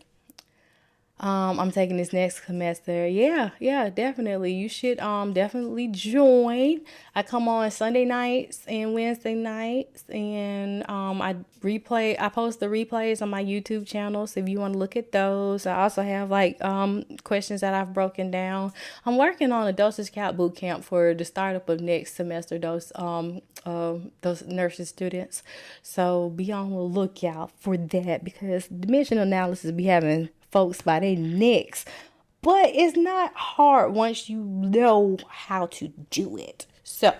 Speaker 1: I'm taking this next semester. Yeah, definitely. You should definitely join. I come on Sunday nights and Wednesday nights, and I post the replays on my YouTube channel. So if you want to look at those, I also have like questions that I've broken down. I'm working on a dosage calc boot camp for the startup of next semester. Those nursing students. So be on the lookout for that, because dimensional analysis be having folks by their necks, but it's not hard once you know how to do it. So,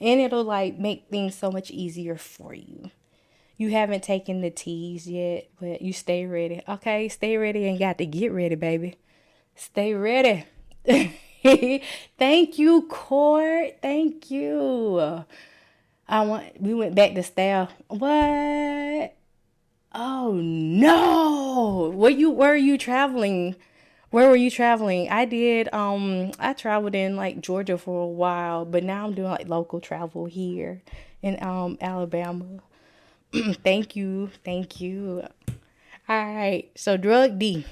Speaker 1: and it'll like make things so much easier for you. You haven't taken the T's yet, but you stay ready. Okay, stay ready and got to get ready, baby. Stay ready. Thank you, Court. Thank you. We went back to staff. What? Oh no. Where are you traveling? Where were you traveling? I traveled in like Georgia for a while, but now I'm doing like local travel here in Alabama. Thank you. Thank you. All right. So drug D.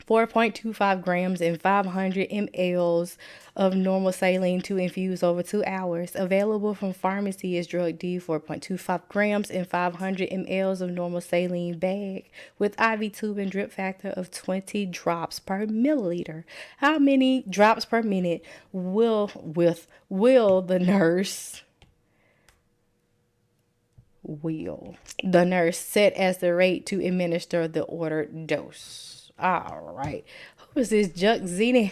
Speaker 1: 4.25 grams and 500 mLs of normal saline to infuse over 2 hours. Available from pharmacy is drug D, 4.25 grams and 500 mLs of normal saline bag with IV tube and drip factor of 20 drops per milliliter. How many drops per minute will the nurse set as the rate to administer the ordered dose? All right. Who is this Juck Zini?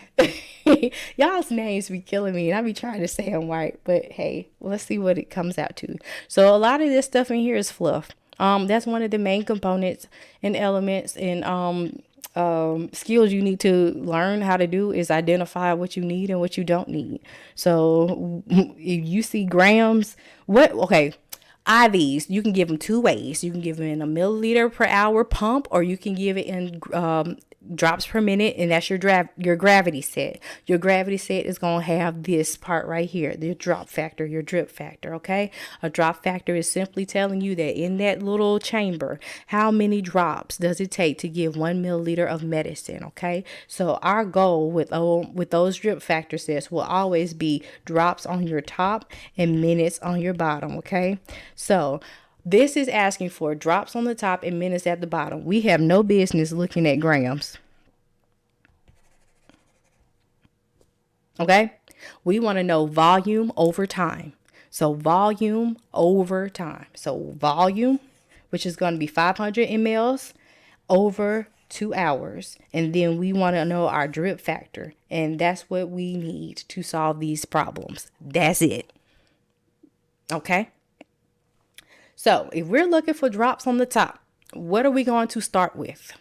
Speaker 1: Y'all's names be killing me, and I be trying to say them right, but hey, let's see what it comes out to. So a lot of this stuff in here is fluff. That's one of the main components and elements and skills you need to learn how to do is identify what you need and what you don't need. So if you see grams, IVs, you can give them 2 ways. You can give them in a milliliter per hour pump, or you can give it in drops per minute, and that's your gravity set. Your gravity set is going to have this part right here, the drop factor, your drip factor, okay? A drop factor is simply telling you that in that little chamber, how many drops does it take to give 1 milliliter of medicine, okay? So our goal with those drip factor sets will always be drops on your top and minutes on your bottom, okay? So this is asking for drops on the top and minutes at the bottom. We have no business looking at grams. Okay? We want to know volume over time. So volume over time. So volume, which is going to be 500 mLs over 2 hours. And then we want to know our drip factor. And that's what we need to solve these problems. That's it. Okay? So if we're looking for drops on the top, what are we going to start with?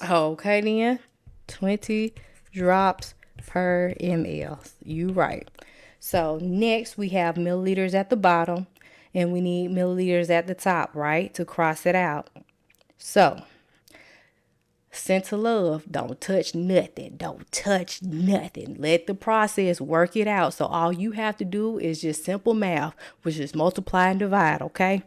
Speaker 1: Okay then, 20 drops per ml. You right. So next we have milliliters at the bottom and we need milliliters at the top, right? To cross it out. So sense of love, don't touch nothing. Don't touch nothing. Let the process work it out. So all you have to do is just simple math, which is multiply and divide, okay?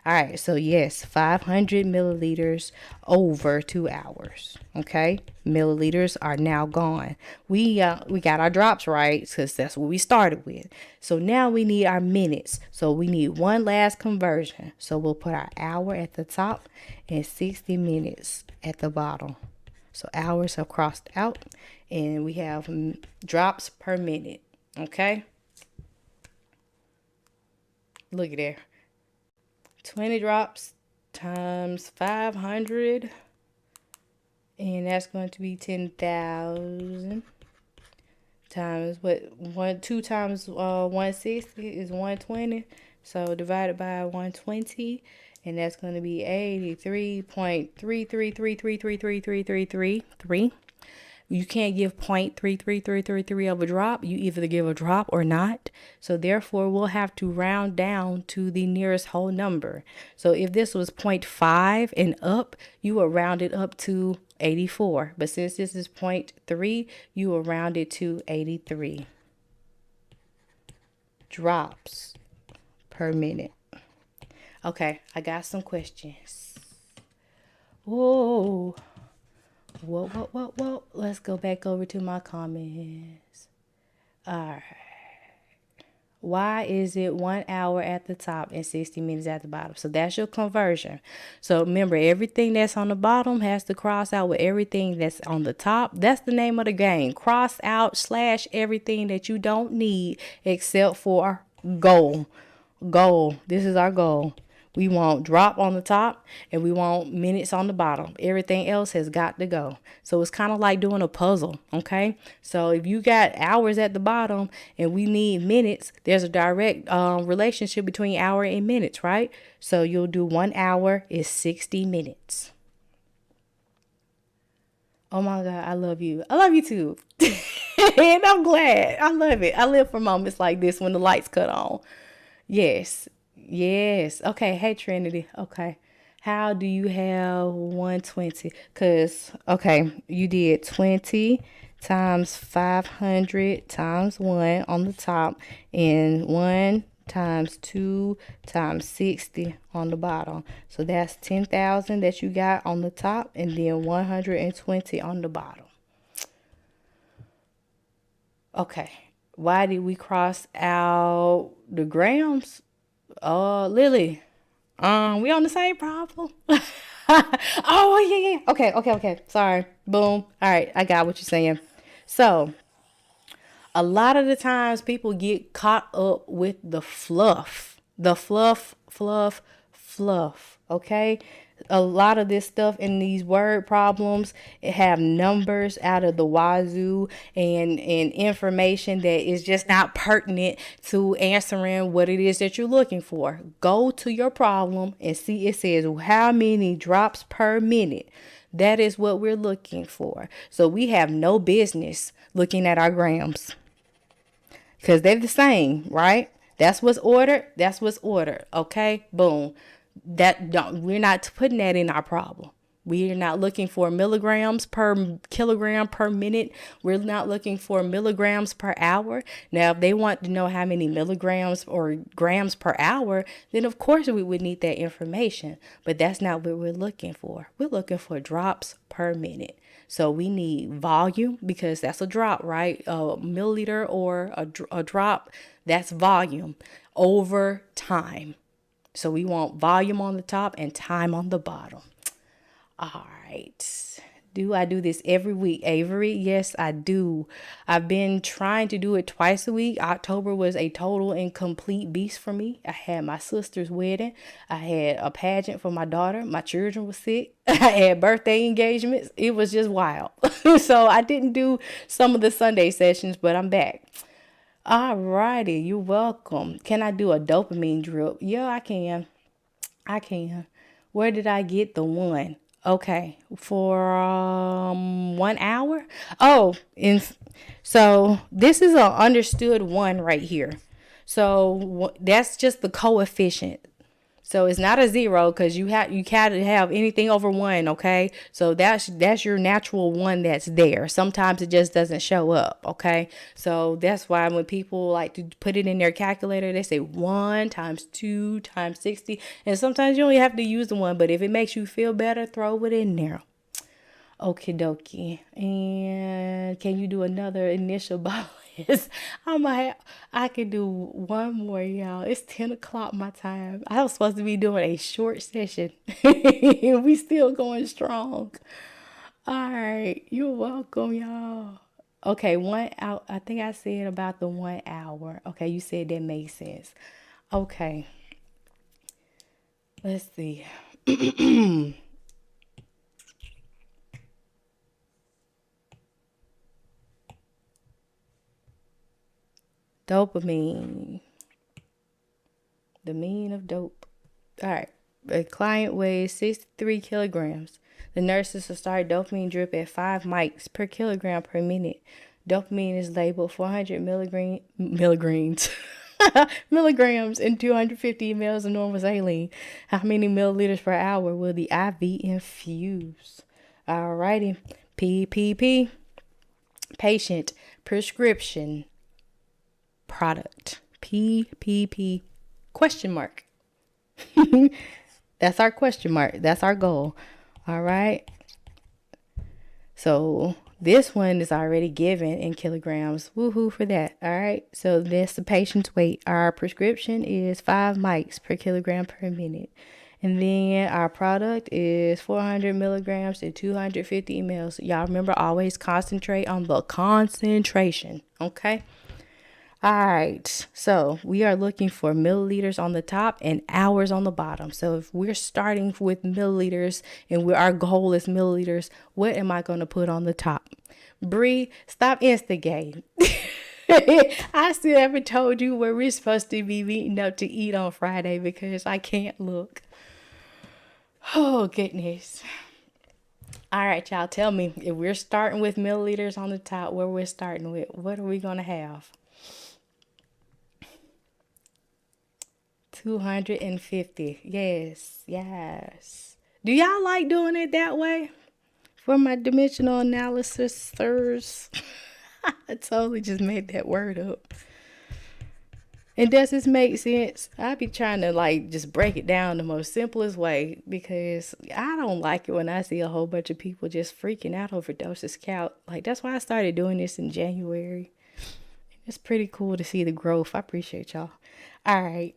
Speaker 1: All right, so yes, 500 milliliters over 2 hours, okay? Milliliters are now gone. We got our drops right because that's what we started with. So now we need our minutes. So we need one last conversion. So we'll put our hour at the top and 60 minutes at the bottom. So hours have crossed out and we have drops per minute, okay? Look at there. 20 drops times 500, and that's going to be 10,000 times what? 2 times 160 is 120, so divided by 120, and that's going to be 83.333333333. You can't give 0.33333 of a drop. You either give a drop or not. So therefore, we'll have to round down to the nearest whole number. So if this was 0.5 and up, you will round it up to 84. But since this is 0.3, you will round it to 83 drops per minute. Okay, I got some questions. Whoa. Whoa. Let's go back over to my comments. All right. Why is it 1 hour at the top and 60 minutes at the bottom? So that's your conversion. So remember, everything that's on the bottom has to cross out with everything that's on the top. That's the name of the game. Cross out / everything that you don't need except for goal. This is our goal. We want drop on the top and we want minutes on the bottom. Everything else has got to go. So it's kind of like doing a puzzle, okay? So if you got hours at the bottom and we need minutes, there's a direct relationship between hour and minutes, right? So you'll do 1 hour is 60 minutes. Oh my God, I love you. I love you too. And I'm glad. I love it. I live for moments like this when the lights cut on. Yes. Okay. Hey, Trinity. Okay. How do you have 120? Because, okay, you did 20 times 500 times 1 on the top and 1 times 2 times 60 on the bottom. So that's 10,000 that you got on the top and then 120 on the bottom. Okay. Why did we cross out the grams? Lily, we on the same problem? Oh, yeah. Okay. Sorry. Boom. All right. I got what you're saying. So a lot of the times people get caught up with the fluff. The fluff. Okay. A lot of this stuff in these word problems, it have numbers out of the wazoo and information that is just not pertinent to answering what it is that you're looking for. Go to your problem and see it says how many drops per minute. That is what we're looking for. So we have no business looking at our grams. because they're the same, right? That's what's ordered. That's what's ordered. Okay, boom. We're not putting that in our problem. We are not looking for milligrams per kilogram per minute. We're not looking for milligrams per hour. Now, if they want to know how many milligrams or grams per hour, then of course we would need that information. But that's not what we're looking for. We're looking for drops per minute. So we need volume, because that's a drop, right? A milliliter or a drop, that's volume over time. So we want volume on the top and time on the bottom. All right. Do I do this every week, Avery? Yes, I do. I've been trying to do it twice a week. October was a total and complete beast for me. I had my sister's wedding. I had a pageant for my daughter. My children were sick. I had birthday engagements. It was just wild. So I didn't do some of the Sunday sessions, but I'm back. All righty. You're welcome. Can I do a dopamine drip? Yeah, I can. Where did I get the one? Okay, for 1 hour. Oh, so this is an understood one right here. So that's just the coefficient. So it's not a 0, because you can't have anything over 1. Okay, so that's your natural one that's there. Sometimes it just doesn't show up. Okay, so that's why when people like to put it in their calculator, they say 1 times 2 times 60, and sometimes you only have to use the 1. But if it makes you feel better, throw it in there. Okie dokie. And can you do another initial bottle? I can do one more, y'all. It's 10 o'clock my time. I was supposed to be doing a short session. We still going strong. All right. You're welcome, y'all. Okay, 1 hour. I think I said about the 1 hour. Okay, you said that makes sense. Okay. Let's see. Dopamine. The mean of dope. All right. A client weighs 63 kilograms. The nurses will start dopamine drip at 5 mics per kilogram per minute. Dopamine is labeled 400 milligrams and 250 mLs of normal saline. How many milliliters per hour will the IV infuse? All righty. PPP. Patient. Prescription. Product. PPP question mark. That's our question mark. That's our goal. All right. So this one is already given in kilograms. Woohoo for that. All right. So that's the patient's weight. Our prescription is 5 mics per kilogram per minute. And then our product is 400 milligrams and 250 mLs. Y'all remember, always concentrate on the concentration. Okay. All right, so we are looking for milliliters on the top and hours on the bottom. So if we're starting with milliliters and our goal is milliliters, what am I going to put on the top? Bree, stop instigating. I still haven't told you where we're supposed to be meeting up to eat on Friday, because I can't look. Oh, goodness. All right, y'all, tell me, if we're starting with milliliters on the top, where we're starting with, what are we going to have? 250. Yes. Do y'all like doing it that way? For my dimensional analysis, sirs. I totally just made that word up. And does this make sense? I be trying to just break it down the most simplest way, because I don't like it when I see a whole bunch of people just freaking out over dosage count. That's why I started doing this in January. It's pretty cool to see the growth. I appreciate y'all. All right.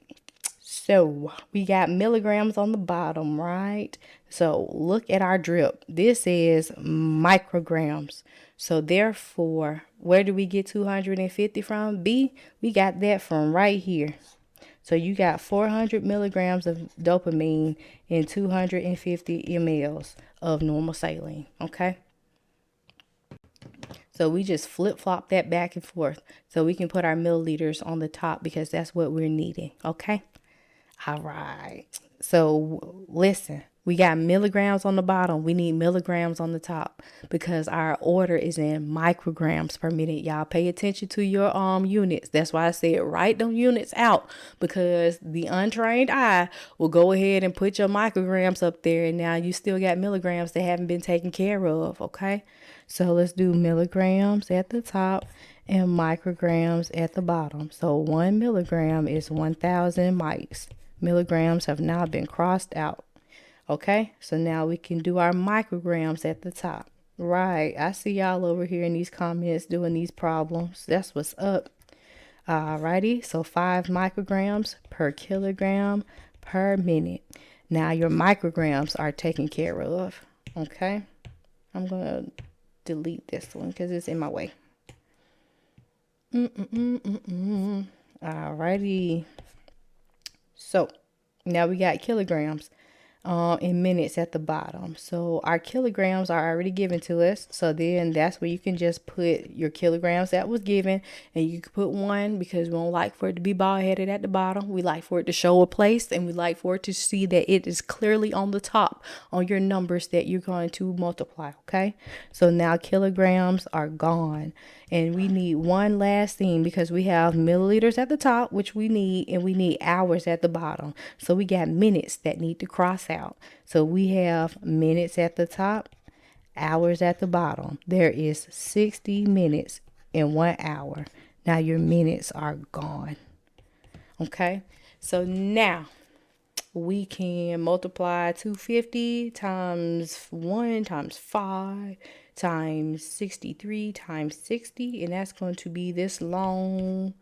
Speaker 1: So we got milligrams on the bottom, right? So look at our drip. This is micrograms. So therefore, where do we get 250 from? B, we got that from right here. So you got 400 milligrams of dopamine and 250 mLs of normal saline, okay? So we just flip-flop that back and forth so we can put our milliliters on the top, because that's what we're needing, okay? All right. So listen, We got milligrams on the bottom. We need milligrams on the top because our order is in micrograms per minute. Y'all pay attention to your units. That's why I said write them units out, because the untrained eye will go ahead and put your micrograms up there, and now you still got milligrams that haven't been taken care of. Okay, so let's do milligrams at the top and micrograms at the bottom. So 1 milligram is 1,000 mics. Milligrams have now been crossed out. Okay, so now we can do our micrograms at the top. Right, I see y'all over here in these comments doing these problems. That's what's up. Alrighty, so 5 micrograms per kilogram per minute. Now your micrograms are taken care of. Okay, I'm gonna delete this one because it's in my way. Alrighty, so now we got kilograms in minutes at the bottom. So our kilograms are already given to us. So then that's where you can just put your kilograms that was given, and you can put 1 because we don't like for it to be bald headed at the bottom. We like for it to show a place, and we like for it to see that it is clearly on the top on your numbers that you're going to multiply. Okay, so now kilograms are gone, and we need one last thing because we have milliliters at the top, which we need, and we need hours at the bottom. So we got minutes that need to cross out. So we have minutes at the top, hours at the bottom. There is 60 minutes in 1 hour. Now your minutes are gone. Okay, so now we can multiply 250 times 1 times 5 times 63 times 60, and that's going to be this long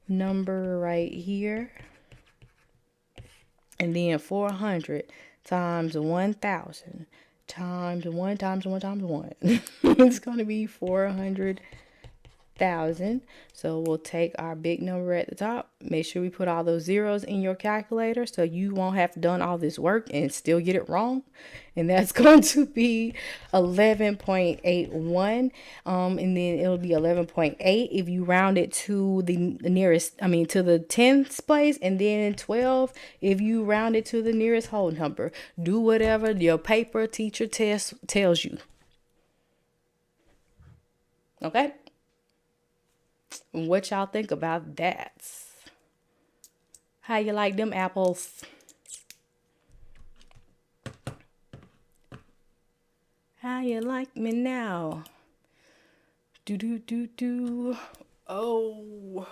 Speaker 1: number right here. And then 400 times 1,000 times 1 times 1 times 1. It's going to be 400,000. So we'll take our big number at the top. Make sure we put all those zeros in your calculator so you won't have done all this work and still get it wrong. And that's going to be 11.81. And then it'll be 11.8 if you round it to the nearest, to the tens place, and then 12 if you round it to the nearest whole number. Do whatever your paper teacher tells you. Okay? What y'all think about that? How you like them apples? How you like me now? Do. Oh.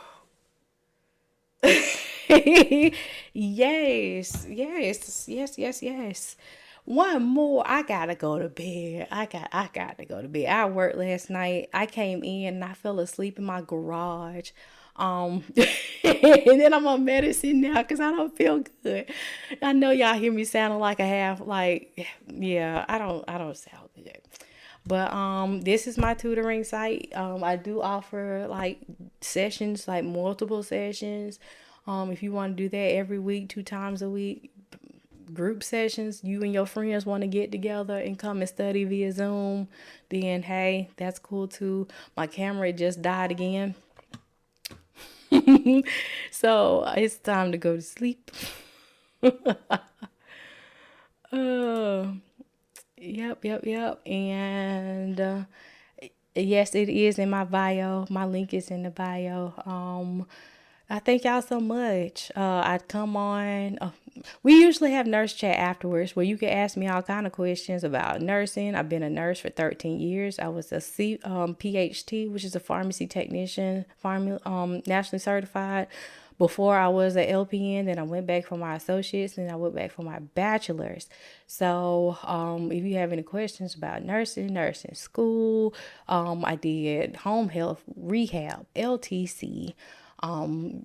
Speaker 1: Yes. One more. I gotta go to bed. I got to go to bed. I worked last night. I came in and I fell asleep in my garage. And then I'm on medicine now because I don't feel good. I know y'all hear me sounding like I have, I don't sound good. But this is my tutoring site. I do offer sessions, multiple sessions. If you want to do that every week, 2 times a week, group sessions, you and your friends want to get together and come and study via Zoom, then hey, that's cool too. My camera just died again. So it's time to go to sleep. Yep. And yes, it is in my bio. My link is in the bio. I thank y'all so much. I'd come on. We usually have nurse chat afterwards where you can ask me all kind of questions about nursing. I've been a nurse for 13 years. I was a PhD, which is a pharmacy technician, nationally certified. Before I was an LPN, then I went back for my associates, and I went back for my bachelor's. So if you have any questions about nursing school, I did home health, rehab, LTC,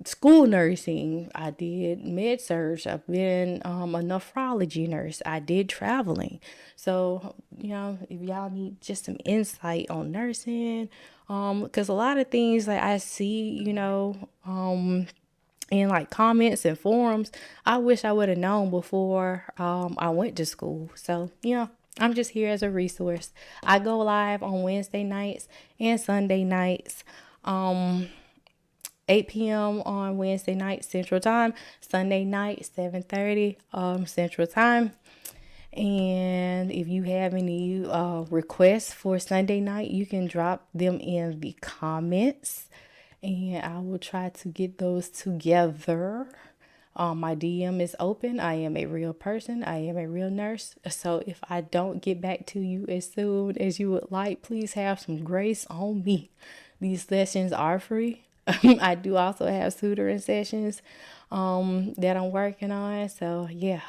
Speaker 1: school nursing. I did med surg. I've been a nephrology nurse. I did traveling. So, if y'all need just some insight on nursing, because a lot of things I see, in comments and forums, I wish I would have known before I went to school. So, I'm just here as a resource. I go live on Wednesday nights and Sunday nights. 8 p.m. on Wednesday night Central Time, Sunday night 7:30 Central Time. And if you have any requests for Sunday night, you can drop them in the comments and I will try to get those together. My DM is open. I am a real person. I am a real nurse. So if I don't get back to you as soon as you would like, please have some grace on me. These sessions are free. I do also have tutoring sessions that I'm working on. So yeah,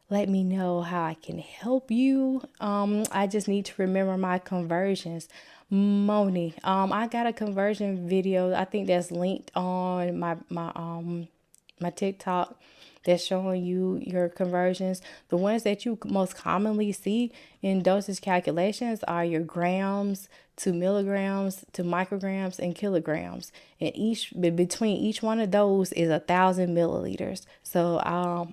Speaker 1: let me know how I can help you. I just need to remember my conversions. Moni, I got a conversion video. I think that's linked on my TikTok that's showing you your conversions. The ones that you most commonly see in dosage calculations are your grams to milligrams to micrograms and kilograms. And each between each one of those is 1,000 milliliters. So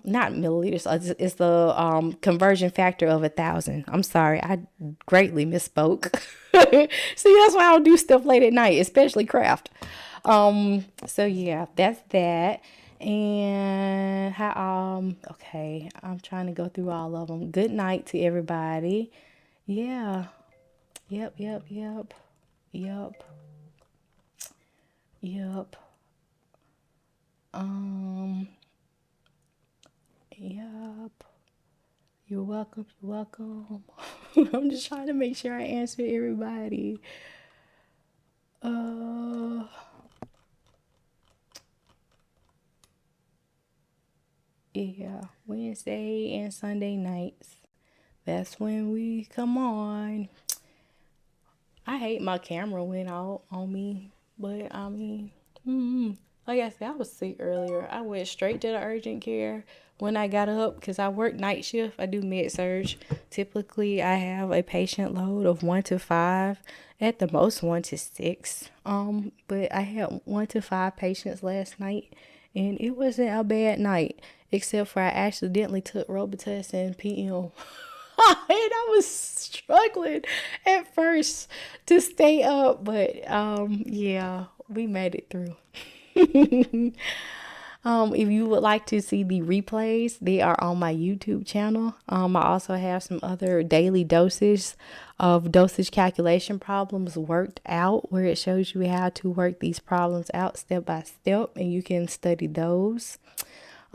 Speaker 1: not milliliters, it's the conversion factor of 1,000. I'm sorry, I greatly misspoke. See, that's why I don't do stuff late at night, especially craft. So yeah, that's that. And how okay, I'm trying to go through all of them. Good night to everybody. Yeah. Yep, yep, yep. Yep. Yep. Um, yep. You're welcome. You're welcome. I'm just trying to make sure I answer everybody. Uh yeah, Wednesday and Sunday nights. That's when we come on. I hate my camera went out on me, but I mean, like I said, I was sick earlier. I went straight to the urgent care when I got up because I work night shift. I do med surge. Typically, I have a patient load of 1 to 5, at the most 1 to 6. But I had 1 to 5 patients last night, and it wasn't a bad night, except for I accidentally took Robitussin PM. And I was struggling at first to stay up, but yeah, we made it through. If you would like to see the replays, they are on my YouTube channel. I also have some other daily doses of dosage calculation problems worked out, where it shows you how to work these problems out step by step, and you can study those.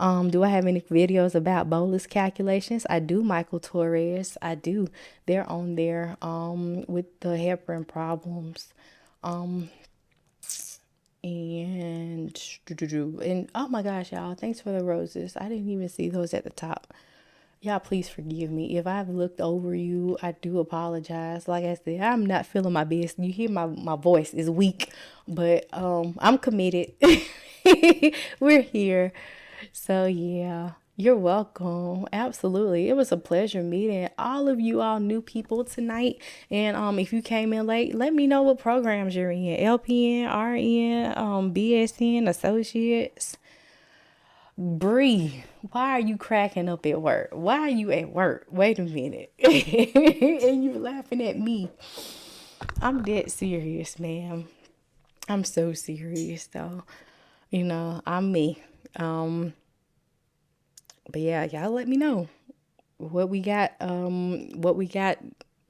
Speaker 1: Do I have any videos about bolus calculations? I do, Michael Torres. I do. They're on there with the heparin problems. And oh my gosh, y'all, thanks for the roses. I didn't even see those at the top. Y'all, please forgive me. If I've looked over you, I do apologize. Like I said, I'm not feeling my best. You hear my voice is weak, but I'm committed. We're here. So yeah, you're welcome. Absolutely. It was a pleasure meeting all of you all new people tonight. And if you came in late, let me know what programs you're in. LPN, RN, BSN, associates. Bree, why are you cracking up at work? Why are you at work? Wait a minute. And you laughing at me. I'm dead serious, ma'am. I'm so serious though. I'm me. But yeah, y'all let me know what we got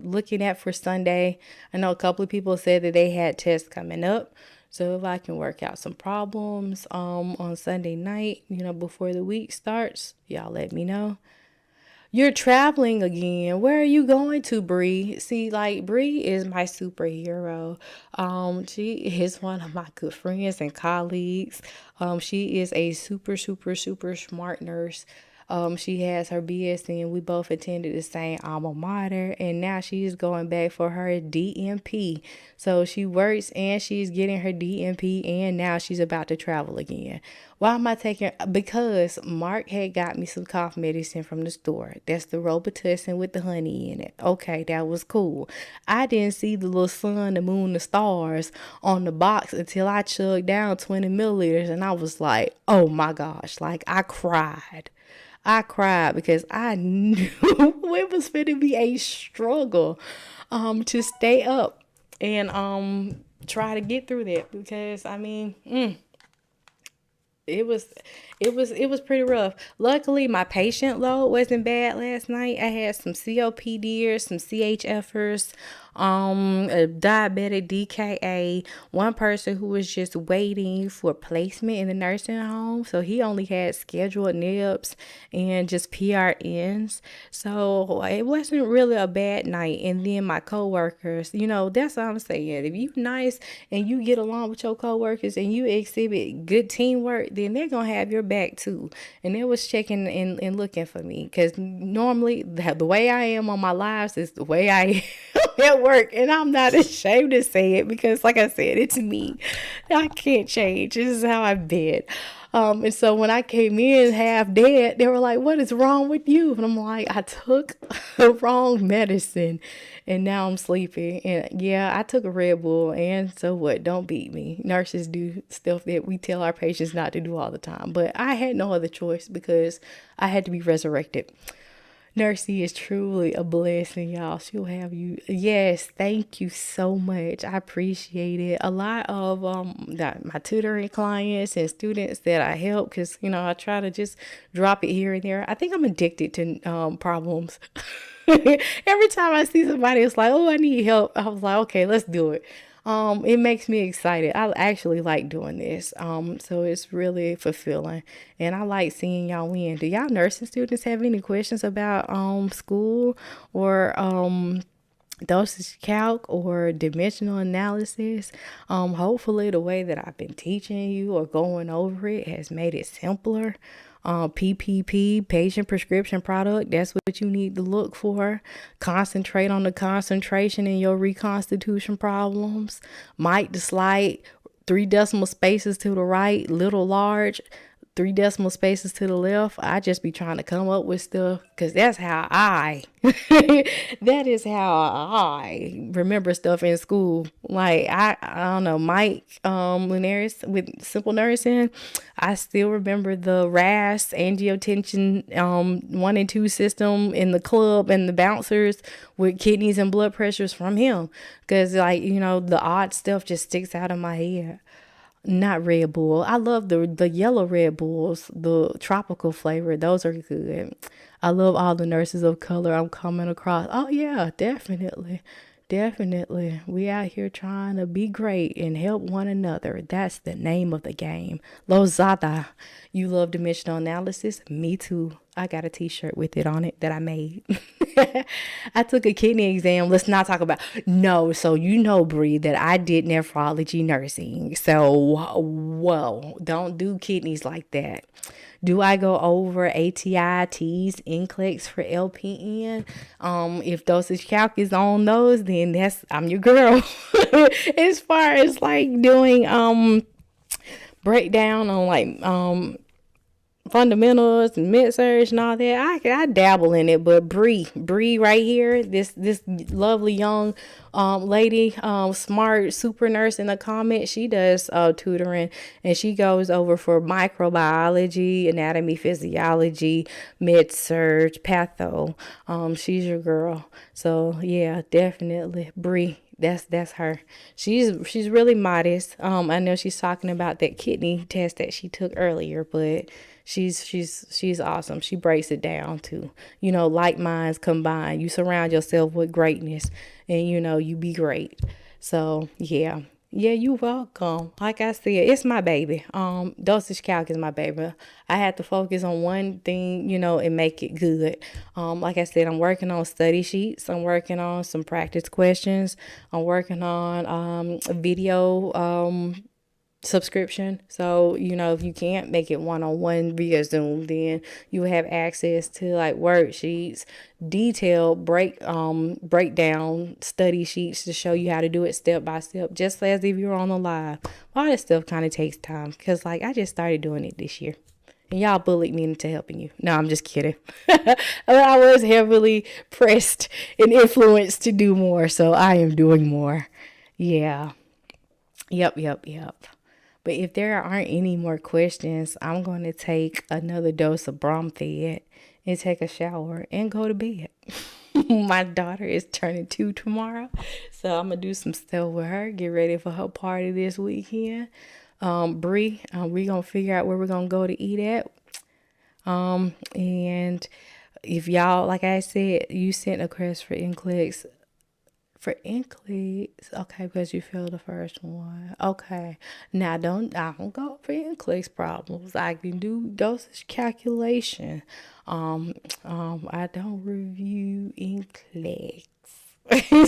Speaker 1: looking at for Sunday. I know a couple of people said that they had tests coming up. So if I can work out some problems on Sunday night, before the week starts, y'all let me know. You're traveling again. Where are you going to, Bree? See, like, Bree is my superhero. She is one of my good friends and colleagues. She is a super, super, super smart nurse. She has her BSN. We both attended the same alma mater, and now she's going back for her DMP. So she works and she's getting her DMP, and now she's about to travel again. Why am I taking? Because Mark had got me some cough medicine from the store. That's the Robitussin with the honey in it. Okay, that was cool. I didn't see the little sun, the moon, the stars on the box until I chugged down 20 milliliters, and I was like, oh my gosh, like I cried. I cried because I knew it was going to be a struggle to stay up and try to get through that, because I mean, it was it was pretty rough. Luckily my patient load wasn't bad last night. I had some COPDers, some CHFers, a diabetic DKA, one person who was just waiting for placement in the nursing home, so he only had scheduled nibs and just PRNs, so it wasn't really a bad night. And then my coworkers, that's what I'm saying, if you nice and you get along with your coworkers and you exhibit good teamwork, then they're gonna have your back too. And they was checking and looking for me, because normally the way I am on my lives is the way I am at work, and I'm not ashamed to say it, because like I said, it's me. I can't change. This is how I've been. And so when I came in half dead, they were like, "What is wrong with you?" And I'm like, "I took the wrong medicine and now I'm sleeping." And yeah, I took a Red Bull, and so what? Don't beat me. Nurses do stuff that we tell our patients not to do all the time. But I had no other choice, because I had to be resurrected. Nursey is truly a blessing, y'all. She'll have you. Yes, thank you so much. I appreciate it. A lot of my tutoring clients and students that I help, because I try to just drop it here and there. I think I'm addicted to problems. Every time I see somebody, it's like, "Oh, I need help." I was like, "Okay, let's do it." It makes me excited. I actually like doing this. So it's really fulfilling, and I like seeing y'all win. Do y'all nursing students have any questions about school, or dosage calc, or dimensional analysis? Hopefully the way that I've been teaching you or going over it has made it simpler. PPP, patient prescription product, that's what you need to look for. Concentrate on the concentration in your reconstitution problems. Might the slight, 3 decimal spaces to the right, little large, 3 decimal spaces to the left. I just be trying to come up with stuff, because that's how that is how I remember stuff in school. Like I don't know, Mike Linares with simple nursing. I still remember the RAS, angiotensin 1 and 2 system in the club, and the bouncers with kidneys and blood pressures from him, because the odd stuff just sticks out of my head. Not Red Bull. I love the yellow Red Bulls, the tropical flavor. Those are good. I love all the nurses of color I'm coming across. Oh yeah, definitely. Definitely. We out here trying to be great and help one another. That's the name of the game. Lozada. You love dimensional analysis? Me too. I got a t-shirt with it on it that I made. I took a kidney exam. Let's not talk about. No, so Bree, that I did nephrology nursing. So, whoa, don't do kidneys like that. Do I go over ATI, T's, NCLEX for LPN? If dosage calc is on those, then I'm your girl. As far as like doing breakdown on like fundamentals and mid surge and all that, I dabble in it. But Bree right here, this lovely young lady, smart super nurse in the comment, she does tutoring, and she goes over for microbiology, anatomy, physiology, med surge, patho. She's your girl. So yeah, definitely Bree. That's her. She's really modest. I know she's talking about that kidney test that she took earlier, but she's awesome. She breaks it down too. Like minds combine. You surround yourself with greatness, and you be great. So yeah. Yeah, you welcome. Like I said, it's my baby. Dosage calc is my baby. I had to focus on one thing, and make it good. Like I said, I'm working on study sheets. I'm working on some practice questions. I'm working on a video subscription. So if you can't make it one-on-one via Zoom, then you have access to like worksheets, detailed breakdown study sheets to show you how to do it step by step, just as if you're on the live. All this stuff kind of takes time, because like I just started doing it this year, and y'all bullied me into helping you. No, I'm just kidding. I was heavily pressed and influenced to do more, so I am doing more. Yeah. Yep. But if there aren't any more questions, I'm going to take another dose of Bromfed and take a shower and go to bed. My daughter is turning 2 tomorrow, so I'm going to do some stuff with her, get ready for her party this weekend. Bree. We gonna figure out where we're gonna go to eat at. And if y'all, like I said, you sent a request for NCLEX. For NCLEX, okay, because you filled the first one. Okay, now I don't go for NCLEX problems. I can do dosage calculation. I don't review NCLEX.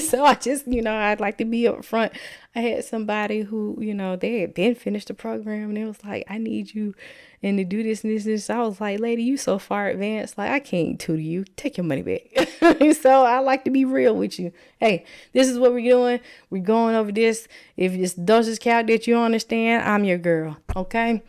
Speaker 1: So I just, I'd like to be up front. I had somebody who, they had been finished the program and it was like, I need you and to do this and this and this. I was like, lady, you so far advanced. Like, I can't tutor you. Take your money back. So I like to be real with you. Hey, this is what we're doing. We're going over this. If it's dosage count that you understand, I'm your girl. Okay?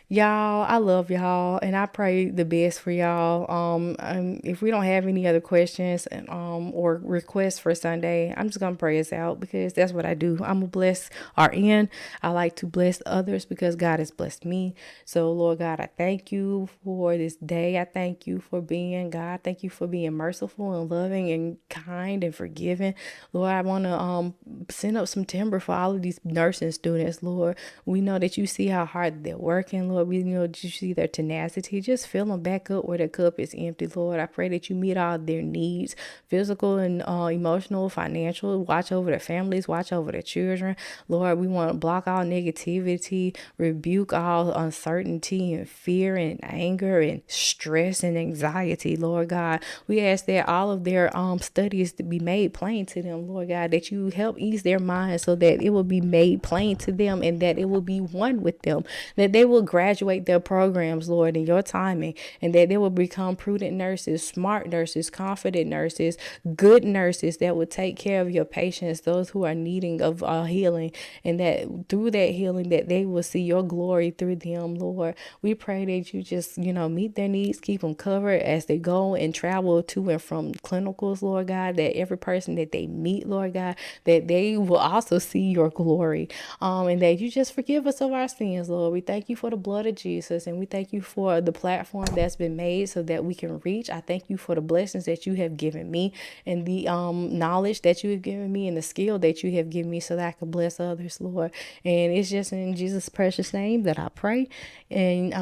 Speaker 1: Y'all, I love y'all and I pray the best for y'all. If we don't have any other questions or requests for Sunday, I'm just gonna pray us out because that's what I do. I'm a blessed RN. I like to bless others because God has blessed me. So Lord God, I thank you for this day. I thank you for being God. Thank you for being merciful and loving and kind and forgiving. Lord, I want to send up some timber for all of these nursing students. Lord, we know that you see how hard they're working. Lord, we know that you see their tenacity. Just fill them back up where their cup is empty. Lord, I pray that you meet all their needs, physical and emotional, financial. Watch over their families. Watch over their children. Lord, we want to block all negativity, rebuke all uncertainty and fear and anger and stress and anxiety. Lord God, we ask that all of their studies to be made plain to them. Lord God, that you help ease their minds so that it will be made plain to them and that it will be one with them, that they will graduate their programs, Lord, in your timing, and that they will become prudent nurses, smart nurses, confident nurses, good nurses that will take care of your patients, those who are needing of healing, and that through that healing that they will see your glory through them, Lord. We pray that you just, meet their needs, keep them covered as they go and travel to and from clinicals, Lord God, that every person that they meet, Lord God, that they will also see your glory, and that you just forgive us of our sins, Lord. We thank you for the blood of Jesus, and we thank you for the platform that's been made so that we can reach. I thank you for the blessings that you have given me and the knowledge that you have given me and the skill that you have given me so that I can bless others, Lord. And it's just in Jesus' precious name that I pray. And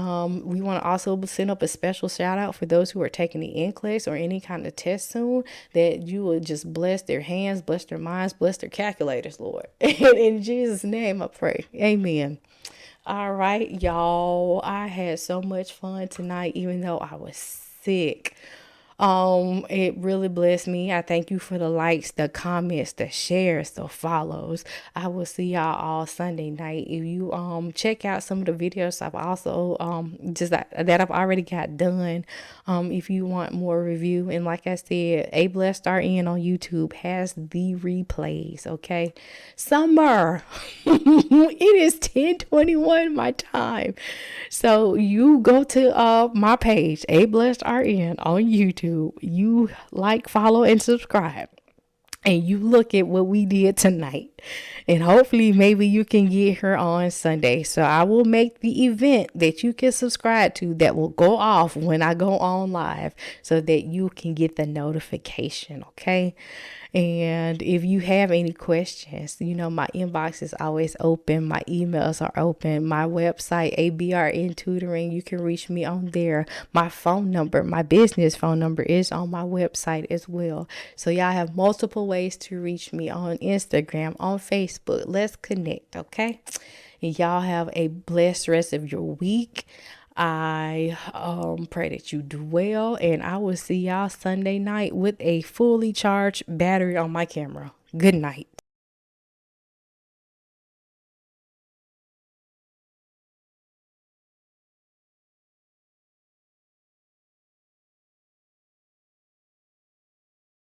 Speaker 1: we want to also send up a special shout out for those who are taking the NCLEX or any kind of test soon, that you will just bless their hands, bless their minds, bless their calculators, Lord. And in Jesus' name I pray. Amen. All right, y'all. I had so much fun tonight, even though I was sick. It really blessed me. I thank you for the likes, the comments, the shares, the follows. I will see y'all all Sunday night. If you check out some of the videos I've also just that I've already got done. If you want more review, and like I said, A Blessed RN on YouTube has the replays. Okay, summer. It is 10:21 my time. So you go to my page, A Blessed RN on YouTube. You like, follow, and subscribe. And you look at what we did tonight. And hopefully maybe you can get her on Sunday. So I will make the event that you can subscribe to that will go off when I go on live so that you can get the notification. Okay. And if you have any questions, my inbox is always open. My emails are open. My website, ABRN Tutoring, you can reach me on there. My phone number, my business phone number is on my website as well. So y'all have multiple ways to reach me on Instagram, on Facebook. Let's connect, okay? And y'all have a blessed rest of your week. I pray that you do well, and I will see y'all Sunday night with a fully charged battery on my camera. Good night.